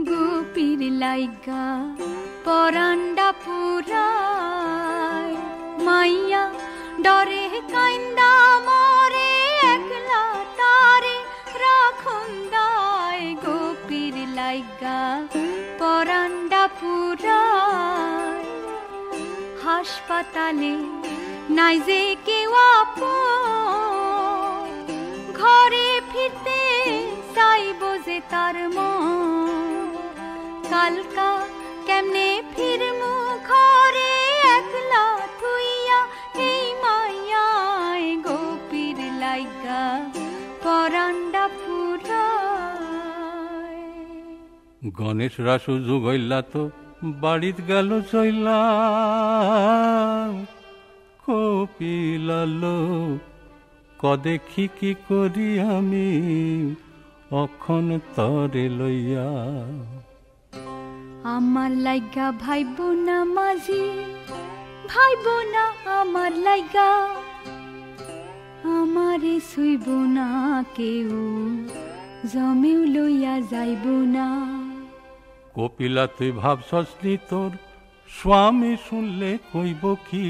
Speaker 2: গোপীর লাইগা পরান্ডা পুরায় মাইয়া ডরে কাইন্দা মরে একলা তারে রাখুন দায়। গোপীর লাইগা পরান্ডা পুরায় হাসপাতালে নাই যে কেউ আপন, ঘরে ফিরতে চাইব যে তার মন। কালকা কেমনে ফিরমু ঘরে একলা থুইয়া এই মাইয়ায়। গোপীর লাইগা পরান্ডা পুরায়।
Speaker 3: গণেশ রাসু যুগইলা তো বাড়িত গেল চইলা, কপিলালো কদেখি কি করি আমি অখন তরে লইয়া।
Speaker 2: আমার লাইগা ভাইব না মাঝি, ভাইব না আমার লাইগা, আমারে শুইব না কেউ, জমেও লইয়া যাইব না।
Speaker 3: কপিলা তুই ভাবছস নি তোর স্বামী শুনলে কইব কি?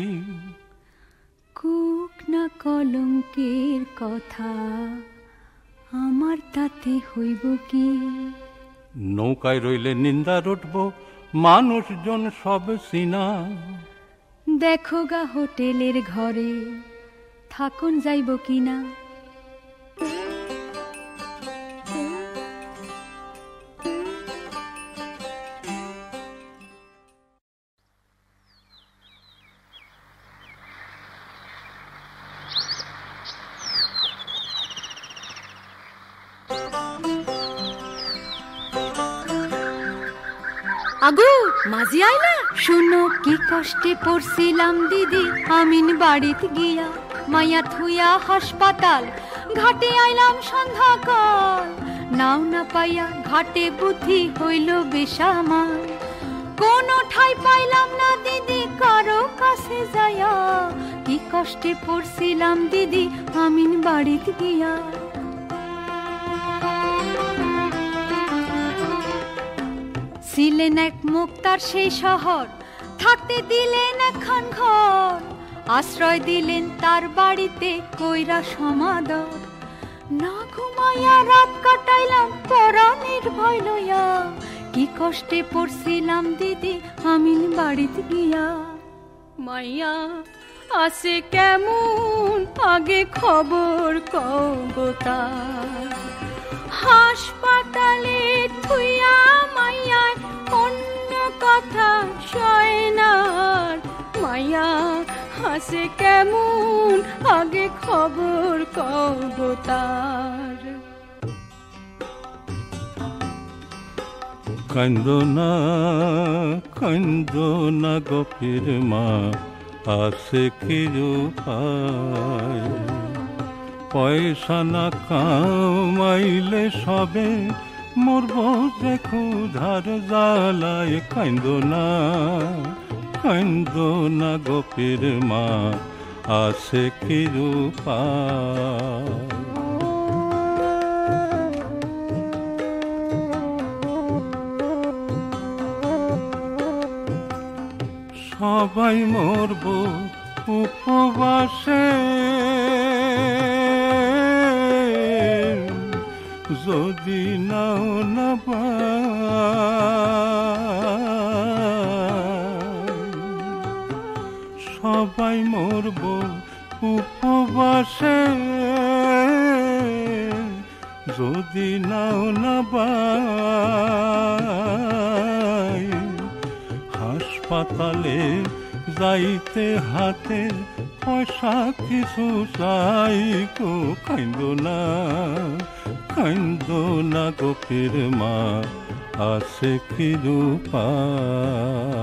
Speaker 2: কুক না কলঙ্কের কথা আমার তাতে হইব কি?
Speaker 3: নৌকায় রইলে নিন্দা রটব মানুষজন সব সিনা।
Speaker 2: দেখো গা হোটেলের ঘরে থাকুন যাইব কিনা। আগু মাঝি আইলা? শুনো কি কষ্টে পড়ছিলাম দিদি আমিন বাড়িত গিয়া, মাইয়া থুইয়া হাসপাতাল ঘাটে আইলাম সন্ধ্যাকাল। নাও না পাইয়া ঘাটে বুদ্ধি হইল বেসামাল, কোনো ঠাই পাইলাম না দিদি কারো কাছে যাইয়া। কি কষ্টে পড়ছিলাম দিদি আমিন বাড়িত গিয়া। ছিলেন এক মুক্তার সেই শহর, থাকতে দিলেন একখান ঘর, আশ্রয় দিলেন তার বাড়িতে কইরা সমাদর। না ঘুমাইয়া রাত কাটাইলাম পরাণের ভয় লইয়া, কি কষ্টে পড়ছিলাম দিদি আমিন বাড়িতে গিয়া। মাইয়া আসে কেমন আগে খবর কও গো তার, হাসপাতালে থুইয়া মাইয়ার অন্য কথা সয় না। মাইয়া হাসে কেমন আগে খবর কও গো তার।
Speaker 3: কান্দো না গোপীর মা, আসে কি উপায়? পয়সা না কামাইলে সবে মরব যে ক্ষুধার জ্বালায়। কান্দো না গোপীর মা, আসে কি উপায়? সবাই মরব উপবাসে, যদি নাও না সবাই মরব উপবাসে, যদি নাও না হাসপাতালে যাইতে হাতে পয়সা কিছু চাই গো। কান্দো না গোপীর মা, আছে কি উপায়?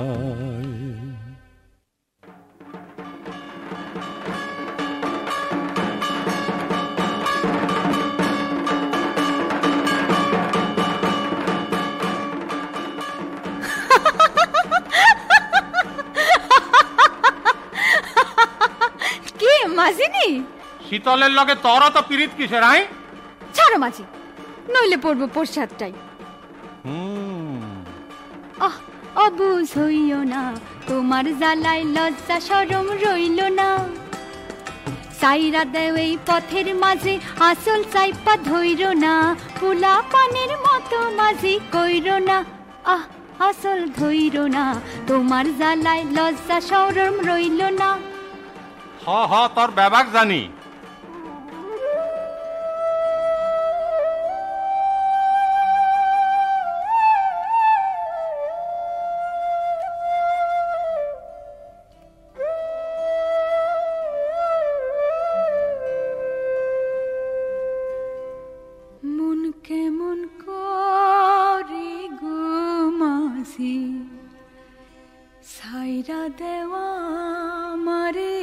Speaker 2: মাঝিনি
Speaker 3: শীতলের লগে তোর তো পিরিত কিসের? আই
Speaker 2: ছাড়ো মাঝি, নইলে পড়বো প্রসাদটাই। অবুঝ হইও না, তোমার জ্বালায় লজ্জা শরম রইল না। সাইরা দেও এই পথের মাঝে, আসল চাইপা ধইর না। পোলা পানের মতো মাঝি কইর না, আসল ধইর না। তোমার জ্বালায় লজ্জা শরম রইল না।
Speaker 3: হ তোর ব্যাবাক জানি।
Speaker 2: দেওয়া মারে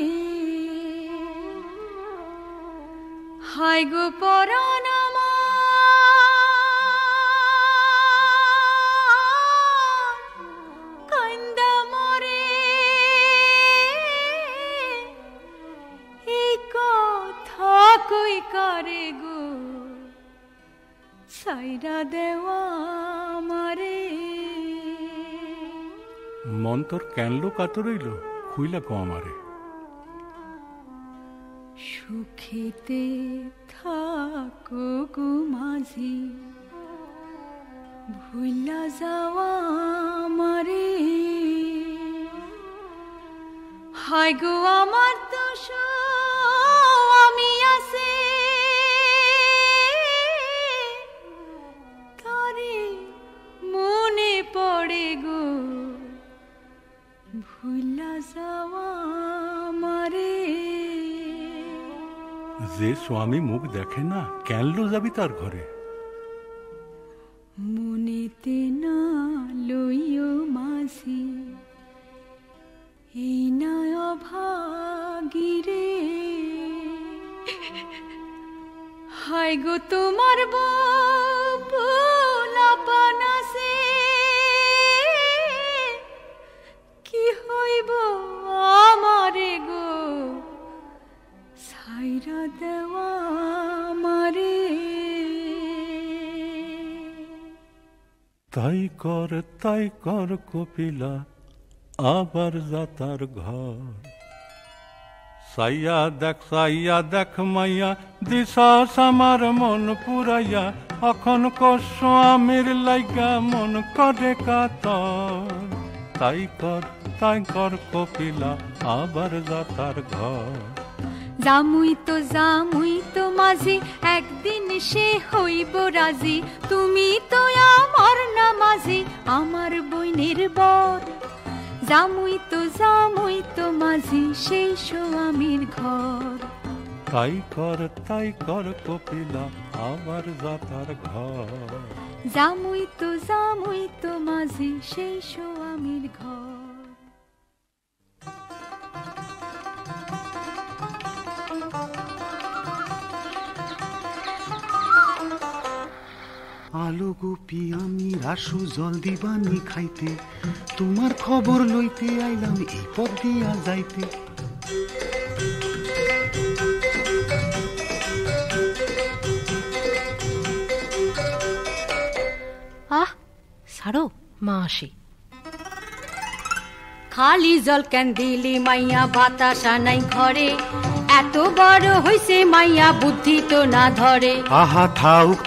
Speaker 2: হাই গো পরাণ কান্দা মরে এই কথা কই করে গো সাইরা দেওয়া মারে।
Speaker 3: মন তোর ক্যানলো কাতর রইল, খুইলা কো আমারে।
Speaker 2: সুখেতে থাকো গো মাঝি, ভুইলা যাওয়া আমারে। হায় গো আমার দোষ আমি আছে, তারে মনে পড়ে গো ভুইলা যাওয়া আমারে।
Speaker 3: যে স্বামী মুখ দেখে না, ক্যানলো যাবি তার ঘরে?
Speaker 2: মনেতে না লইও মাঝি, এই না অভাগিরে। হায় গো তোমার পোলাপান আছে, কি হইব আমারে গো সাইরা দেওয়া আমারে।
Speaker 3: তাই কর কপিলা, আবার যাতার ঘর। সাইয়া দেখ মাইয়া, দিশাস আমার মন পুরাইয়া। এখন স্বামীর লাইগা মন করে কাতর। তাই কর কপিলা, আবার যাতার ঘর।
Speaker 2: জামুই তো মাঝি, একদিন সে হইব রাজি। তুমি তো আমার না মাঝি, আমার বইনের বর। জামুই তো মাঝি, সেই স্বামীর ঘর।
Speaker 3: তাই কর কপিলা, আবার যাতার ঘর।
Speaker 2: জামুই তো মাঝি, সেই স্বামীর ঘর।
Speaker 10: আলো গোপী আমি রাসু জল দিবানি খাইতে, তোমার খবর লইতে আইলাম এই পথ দিয়া যাইতে।
Speaker 11: ছাড়ো, মা আসি।
Speaker 2: খালি জল কেন দিলি মাইয়া, বাতাসা নাই ঘরে। এত বড় হইছে মাইয়া, বুদ্ধি তো না ধরে।
Speaker 10: আহা থাউক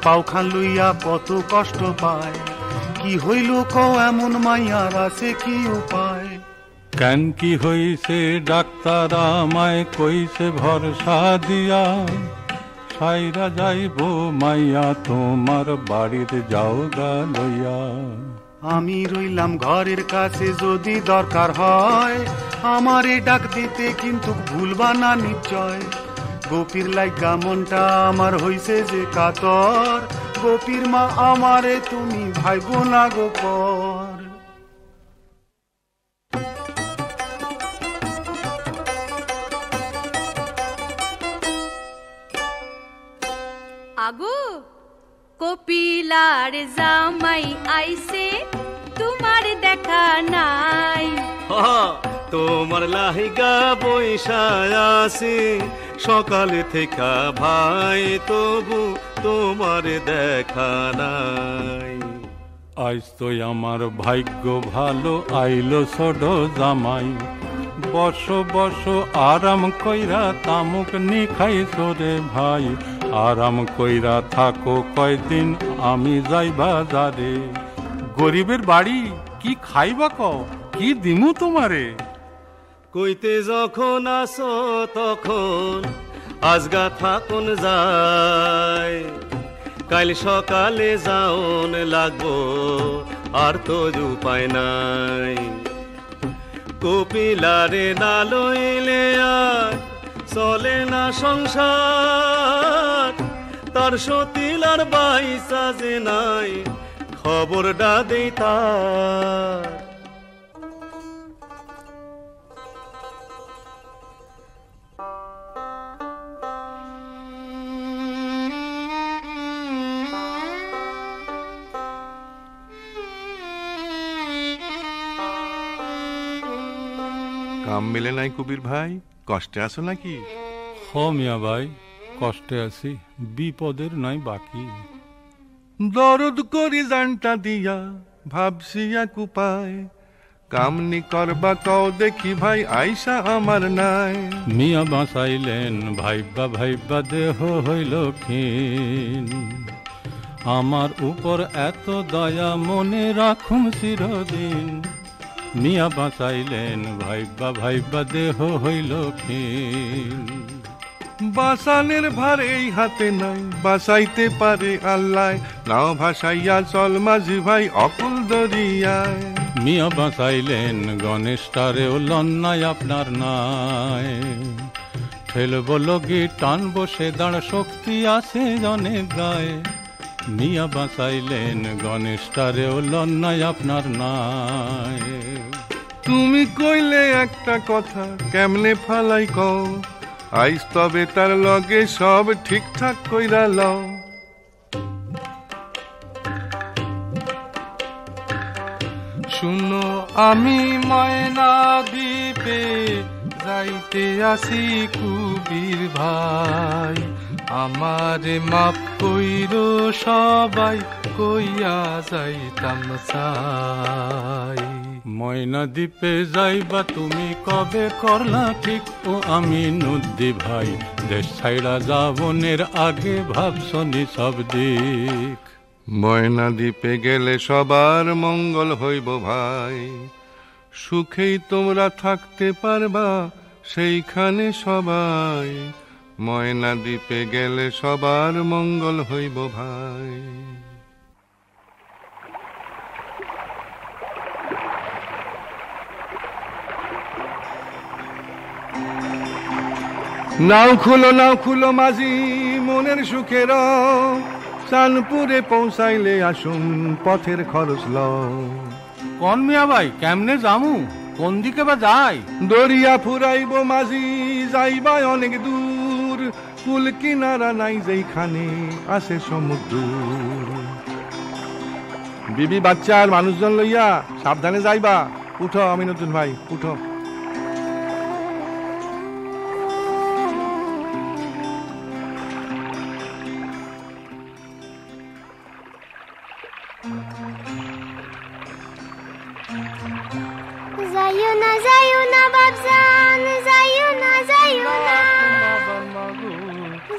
Speaker 10: পাউখান লইয়া কত কষ্ট পায়। কি হইল কও এমন মাইয়ার আছে কি উপায়?
Speaker 3: কেন কি হইছে ডাক্তার আমায় কইছে ভরসা দিয়া। সাইরা যাইব মাইয়া, তোমার বাড়িতে যাও গা লইয়া।
Speaker 10: আমি রইলাম ঘরের কাছে, যদি দরকার হয় আমারে ডাক দিতে, কিন্তু ভুলবা না নিশ্চয়। গোপীর লাইগা মনটা আমার হইছে যে কাতর। গোপীর মা আমারে তুমি ভাইব না গো পর।
Speaker 2: আগো কপিলার জামাই আইছে, তোমার দেখা নাই।
Speaker 10: তোমার লাহিগা বৈশায় আছি সকালে থেকে ভাই, তবু তোমার দেখা নাই।
Speaker 3: আজ তো আমার ভাগ্য ভালো, আইলো ছোট জামাই। বসো বসো আরাম কইরা তামুক নি খাইছো রে ভাই। আরাম কইরা থাকো কয়দিন, আমি যাই বাজারে। গরিবের বাড়ি কি খাইবা কও, কি দিমু তোমারে?
Speaker 10: কইতে যখন আসো তখন আজগা থাকুন যায়, কাল সকালে যাওন লাগবো, আর তো উপায় নাই। কপিলারে না লইলে আর চলে না সংসার, তার সতিলার বাইসা যে নাই, খবরটা দেই তার।
Speaker 8: কাম মিলে নাই কবির ভাই, কষ্টে আছো নাকি?
Speaker 3: হ মিয়া ভাই, কষ্টে আছি, বিপদের নাই বাকি।
Speaker 8: দরদ করি জানটা দিয়া ভাবছি এক উপায়, কামনি করবা কও দেখি ভাই, আইসা আমার নাই।
Speaker 3: মিয়া বাঁচাইলেন ভাইবা ভাইবা, দেহ হইল ক্ষীণ। আমার উপর এত দয়া মনে রাখুম চিরদিন। মিয়া বাঁচাইলেন ভাইবা ভাইবা, দেহ হইল ক্ষীণ।
Speaker 8: বাসানের ভার এই হাতে নাই, বাসাইতে পারে আল্লাহ, নাও ভাসাইয়া চল মাঝি ভাই অকুল দরিয়ায়।
Speaker 3: মিয়া বাঁচাইলেন গণেশটারেও লন্নায় আপনার নাই। ঠেলব লগি টানবো সে দাঁড়, শক্তি আছে অনেক গায়ে। মিয়া বাঁচাইলেন গণেশটারেও লন্নায় আপনার নাই।
Speaker 8: তুমি কইলে একটা কথা কেমনে ফালাই কও, আইস তবে তার লগে সব ঠিকঠাক কইরা লও।
Speaker 12: শুনো আমি ময়না দ্বীপে যাইতে আসি কুবির ভাই, আমারে মাপ কইরো সবাই, কইয়া যাইতাম চাই।
Speaker 3: ময়না দ্বীপে যাইবা তুমি কবে করলা ঠিক, ও আমি নদী ভাই, দেশ ছাইড়া যাবনের আগে ভাবছনি সব দিক।
Speaker 8: ময়না দ্বীপে গেলে সবার মঙ্গল হইব ভাই, সুখেই তোমরা থাকতে পারবা সেইখানে সবাই। ময়না দ্বীপে গেলে সবার মঙ্গল হইব ভাই। নাও খুলো মাঝি মনের সুখের, চানপুরে পৌঁছাইলে আসুন পথের খরচ লও।
Speaker 3: কোন মিয়া ভাই কেমনে যামু, কোন দিকে বা যাই?
Speaker 8: দরিয়া ফুরাইব মাঝি যাইবা অনেক দূর, কুল কিনারা নাই যেইখানে আছে সমুদ্র। বিবি বাচ্চা আর মানুষজন লইয়া সাবধানে যাইবা। উঠো আমি নতুন ভাই, উঠো।
Speaker 13: যাইও না বাবজান, যাইও না যাইও না,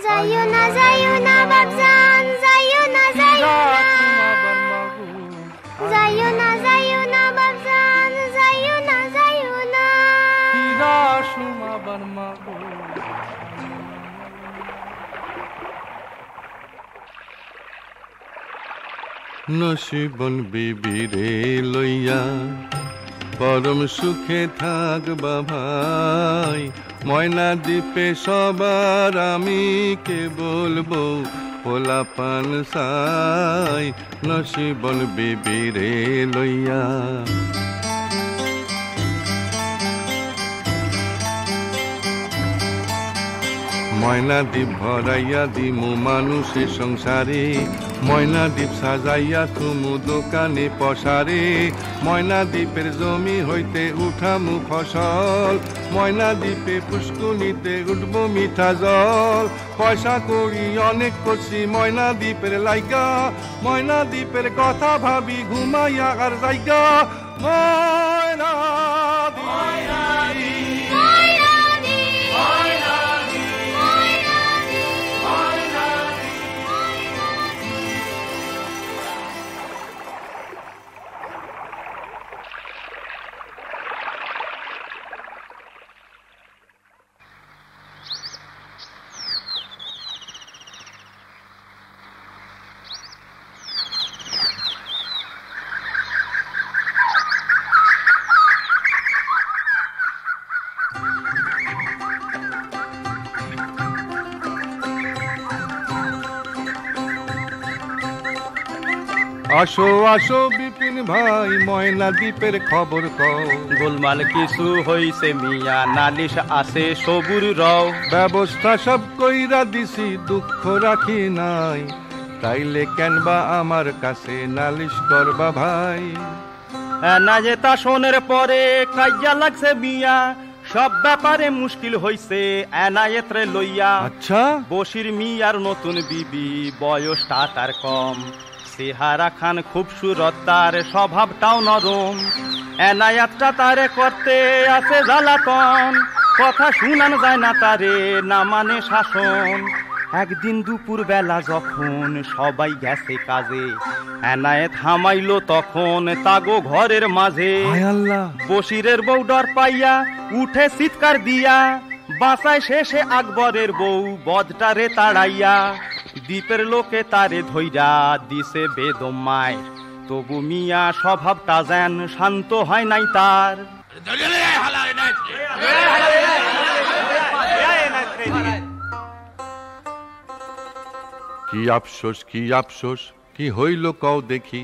Speaker 13: যাইও না যাইও না বাবজান, যাইও না যাইও না, যাইও না যাইও না বাবজান, যাইও না যাইও না।
Speaker 8: নসিবন বিবিরে লইয়া পরম সুখে থাকবা ভাই, ময়না দ্বীপে সবার আমি কে বলবো পোলাপান সাই। নসিবন বিবিরে লইয়া ময়না দ্বীপ ভরাইয়া দিমু মানুষের সংসারে, ময়না দ্বীপ সাজাইয়া তুমু দোকানে পসারে ময়না দ্বীপের জমি হইতে উঠামু ফসল ময়না দ্বীপে পুষ্কুনিতে উঠব মিঠা জল পয়সা করি অনেক করছি ময়না দ্বীপের লাইগা ময়না দ্বীপের কথা ভাবি ঘুমাইয়া আর জায়গা ময়না আসো আসো বিপিন ভাই ময়না দ্বীপের খবর কও
Speaker 3: গোলমাল কিছু হইছে মিয়া নালিশ আছে সবুর রও
Speaker 8: ব্যবস্থা সব কইরা দিছি দুঃখ রাখি নাই তাইলে কেনবা আমার কাছে নালিশ করবা ভাই
Speaker 3: না যে তা শোনের পরে কাইয়া লাগছে মিয়া সব ব্যাপারে মুশকিল হইছে এনায়েতরে লইয়া
Speaker 8: আচ্ছা
Speaker 3: বশির মিয়ার নতুন বিবি বয়সটা তার কম চেহারা খান খুব সুরত তার স্বভাবটাও নরম এনায়াতটা তারে করতে আছে জ্বালাতন কথা শুনান যায় না তারে না মানে শাসন একদিন দুপুর বেলা যখন সবাই গেছে কাজে এনায়েত হামাইলো তখন তাগো ঘরের মাঝে বশিরের বউ ডর পাইয়া উঠে চিৎকার দিয়া বাঁচায় শেষে আকবরের বউ বদটারে তাড়াইয়া দ্বীপের লোকে তারে ধইরা দিছে বেদমায় তবু মিয়া স্বভাবটা যেন শান্ত হয় নাই তার
Speaker 8: কি আফসোস কি আফসোস কি হইল কও দেখি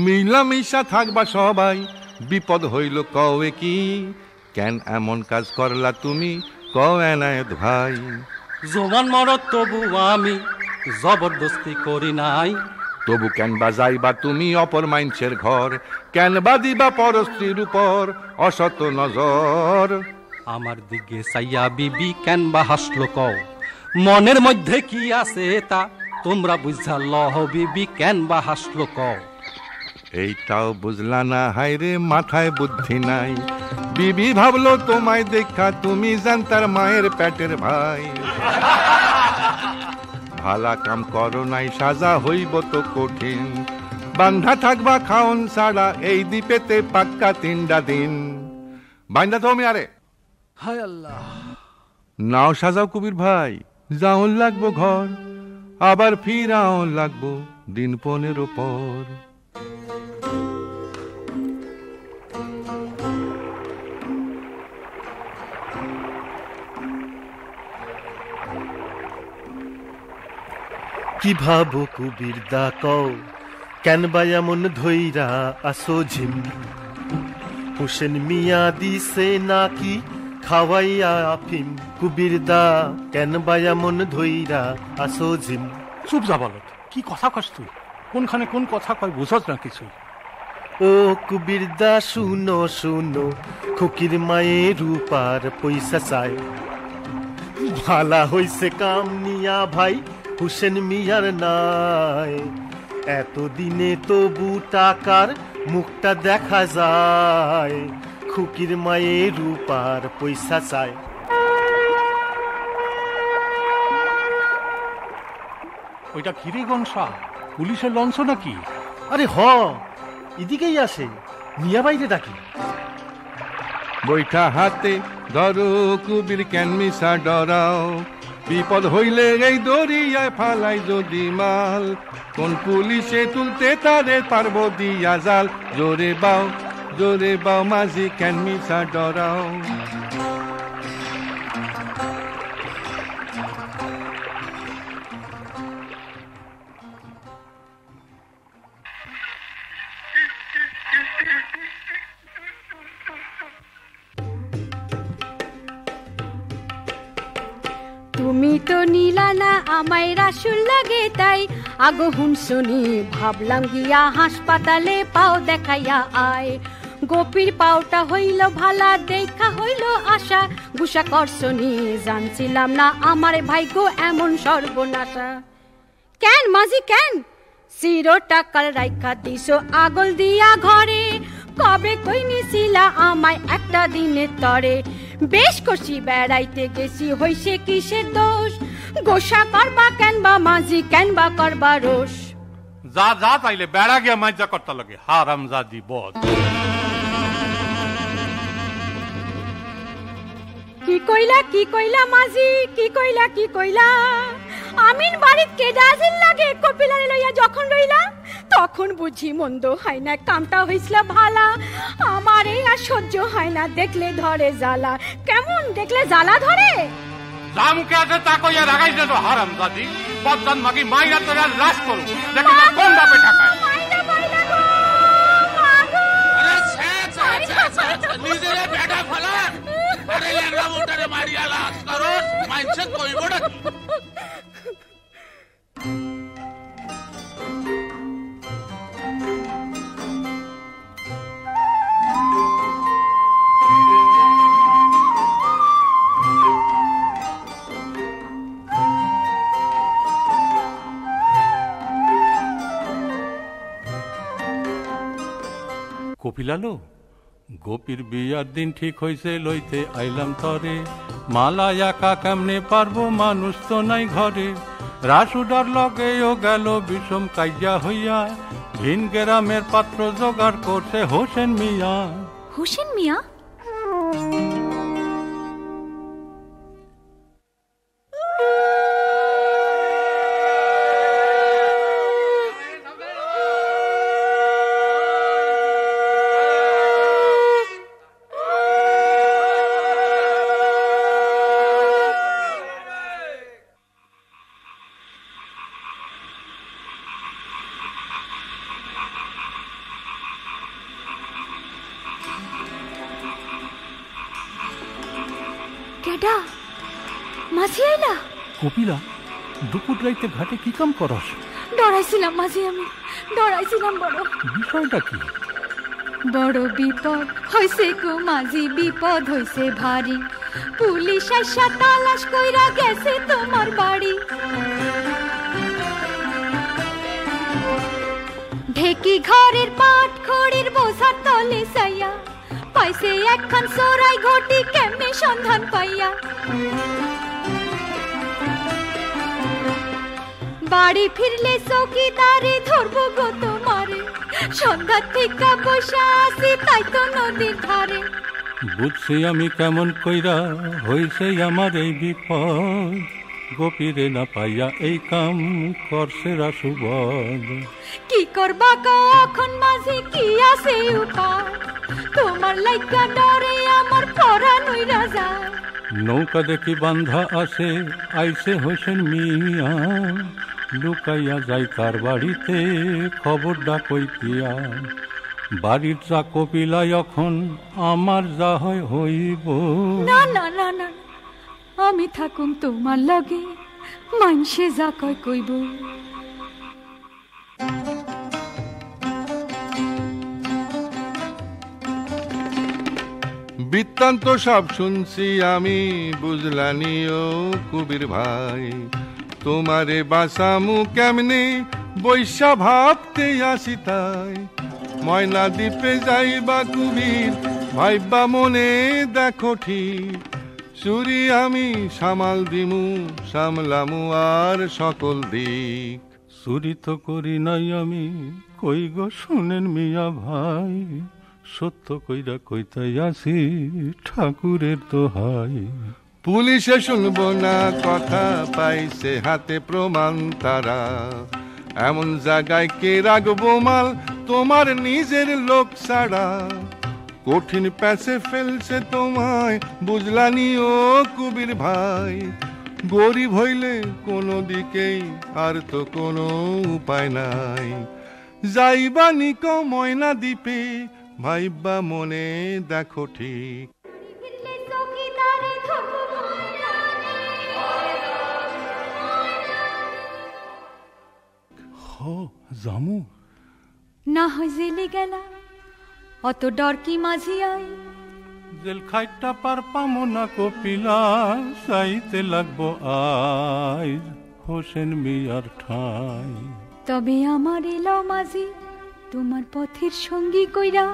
Speaker 8: মিলামিশা থাকবা সবাই বিপদ হইল কও কি কেন এমন কাজ করলা তুমি কও এনায়েত ভাই
Speaker 6: জোয়ান মরদ তবু আমি জবরদস্তি করি নাই
Speaker 8: তবু কেন বা যাইবা তুমি অপর মাইনছের ঘর কেন বা দিবা পরস্ত্রীর উপর অসত নজর
Speaker 6: আমার দিকে সাইয়া বিবি কেন বা হাসলো কও মনের মধ্যে কি আছে তা তোমরা বুঝা লহ বিবি কেন বা হাসলো কও
Speaker 8: এইটাও বুঝলা না হায়রে মাথায় বুদ্ধি নাই বিবি ভাবলো তোমায় দেখা তুমি জানতার মায়ের পেটের ভাই ভালা কাম করো নাই সাজা হইব তো কঠিন বান্ধা থাকবা খাওন ছাড়া এই দ্বীপেতে পাক্কা 3টা দিন বান্ধা তুমি আরে
Speaker 6: হায় আল্লাহ
Speaker 8: নাও সাজাও কবির ভাই যাওন লাগবো ঘর আবার ফিরাও লাগবো দিন 15 পর
Speaker 14: কি ভাবো কুবির দা কও কেন বা এমন ধইরা আসো ঝিম হোসেন মিয়া দিছে নাকি খাওয়াইয়া আফিম কুবির দা কেন বা এমন ধইরা আসো ঝিম
Speaker 15: চুপ যা বলত কি কথা কস তুই কোনখানে কোন কথা কয় বুঝছ না কিছু
Speaker 14: ও কুবির দা শুনো শুনো খুকির মায়ের রূপার পয়সা চাই ভালা হইছে কাম নিয়া ভাই হোসেন মিয়ার নাই এতদিনে তবু টাকার মুখটা দেখা যায় খুকির মায়ের রূপার পয়সা চায়
Speaker 15: ওইটা কিরে গংসা পুলিশের লঞ্চ নাকি
Speaker 14: আরে হ এদিকেই আসে মিয়া বাইরে ডাকি
Speaker 8: বৈঠা হাতে ধরো কুবির কেন মিশা ডরাও বিপদ হইলে এই দরিয়ায় ফালাই যদি মাল কোন পুলিশে তুলতে তারে পারবো দিয়া জাল জোরে বাও মাঝি কেন মিশা ডরাও
Speaker 2: তুমি তো নীলা না আমায় রাসুল লাগে তাই আগো হুনসুনি ভাবলাম গিয়া হাসপাতালে পাও দেখাইয়া আয় গোপীর পাওটা হইল ভালা দেখা হইল আশা গুসা করছনি জানছিলাম না আমার ভাগ্য এমন সর্বনাশা কেন মাঝি কেন সিরো টাকার রাইখা দিছো আগল দিয়া ঘরে কবে কই নিছিলা আমায় একটা দিনের তরে বেশ কষি বেড়াইতে গেছি হইছে কিসের দোষ গোসা করবা কেন বা মাঝি কেন বা করবা রোষ
Speaker 15: যা যা তাইলে বেড়া গিয়া মাইজা করতে লাগে হারামজাদি বদ
Speaker 2: কি কইলা মাঝি কি কইলা আমিন বাড়িত কে ডাজিল লাগে কপিলারে লইয়া যখন রইলা তখন বুঝি মন্দ হয় না কামটা হইছিল ভালা আমারে আর সহ্য হয় না দেখলে ধরে জ্বালা কেমন দেখলে জ্বালা ধরে
Speaker 15: জাম কে আছে তা কইয়া রাগাইছ তো হারামজাদি বদদান মাগি মাইরা তোরা লাশ করু দেখি না কোন বাপে ঠাকায়
Speaker 2: মাইরা মাইরা গো মাগো
Speaker 16: আরে নিজেরে বেটা ফলা আরে লেগা মোটারে মারিয়া লাশ করো মাইছে কইবো না
Speaker 3: কপিলালো গোপীর বিয়ার দিন ঠিক হইছে লইতে আইলাম তরে মালা একা কেমনে পারবো মানুষ তো নাই ঘরে রাসুডার লগেও গেল বিষম কাইয়া হইয়া ভিন গ্রামের পাত্র জোগাড় করছে হোসেন মিয়া
Speaker 2: হোসেন মিয়া
Speaker 15: কপিলা দুপুর রাইতে ঘাটে কি কাম করস
Speaker 2: ডরাইছিলাম মাঝি আমি ডরাইছিলাম বড়
Speaker 15: বিষয়টা কি
Speaker 2: বড় বিপদ হইছে গো মাঝি বিপদ হইছে ভারী পুলিশ আইসা তালাশ কইরা গেছে তোমার বাড়ি ঢেকি ঘরের পাট খড়ির বোঝার তলে সাইয়া পাইছে একখান চোরাই ঘটি কেমনে সন্ধান পাইয়া বাড়ি ফিরলে চৌকিদারে ধরবো গো তোমারে সন্ধ্যা থেকে বসে আসি তাই তো নদীর ধারে
Speaker 3: বুঝছি আমি কেমন কইরা হইছে আমার এই বিপদ গোপীরে না পাইয়া এই কাম করছে রাসুবদ
Speaker 2: কি করবা গো এখন মাঝে কি আছে উপায় তোমার লাইগা ডরে আমার পরাণ উইরা যায়
Speaker 3: নৌকা দেখি বান্ধা আছে আইছে হোসেন মিয়া লুকাইয়া যাই কার বাড়িতে খবরটা কইতিয়া বাড়ির যা কপিলা এখন আমার যা হয় হইব
Speaker 2: না না না না আমি থাকুম তোমার লাগে মানসে যা কয় কইব
Speaker 8: বৃত্তান্ত সব শুনছি আমি বুঝলানি ও কবির ভাই তোমারে বাসামু কেমনে বৈশা ভাবতে আসি তাই ময়না দ্বীপে যাইবা কুবির ভাইবা মনে দেখো ঠিক চুরি আমি সামাল দিমু সামলামু আর সকল দিক
Speaker 3: চুরি তো করি নাই আমি কই গো শুনেন মিয়া ভাই সত্য কইরা কইতাই আসি ঠাকুরের দোহাই
Speaker 8: পুলিশে শুনবো না কথা পাইছে হাতে প্রমাণ তারা এমন জায়গায় কে রাখবো মাল তোমার নিজের লোক ছাড়া কঠিন প্যাসে ফেলছে তোমায় বুঝলানি ও কবির ভাই গরিব হইলে কোনো দিকেই আর তো কোনো উপায় নাই যাইবা নিকো ময়না দ্বীপে ভাইবা মনে দেখো ঠিক
Speaker 3: জামু
Speaker 2: না হয় জেলে গেলা অত ডর কি মাঝিয়াই
Speaker 3: জেল খাইটা পার পামো না কপিলা চাইতে লাগবো আইজ হোসেন মিয়ার ঠাই
Speaker 2: তবে আমার এলাও মাঝি তোমার পথের সঙ্গী কইরা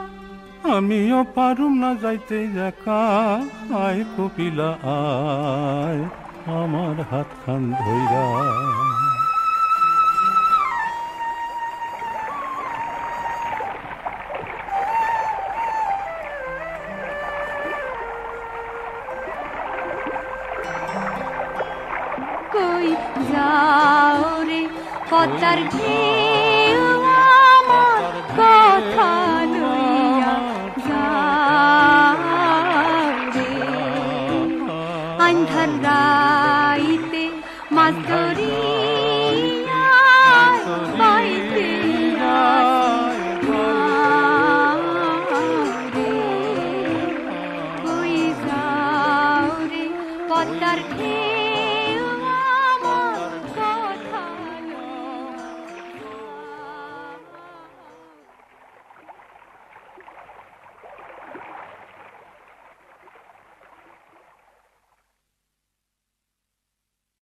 Speaker 3: আমিও পারুম না যাইতে একা আয় কপিলা আয় আমার হাত খান ধইরা
Speaker 2: কই যাও রে পতার ঢেউ আমার কথা লইয়া যাও রে আন্ধার রাইতে মাছ ধরিয়া বাইতে কই যাও রে পতার ঢেউ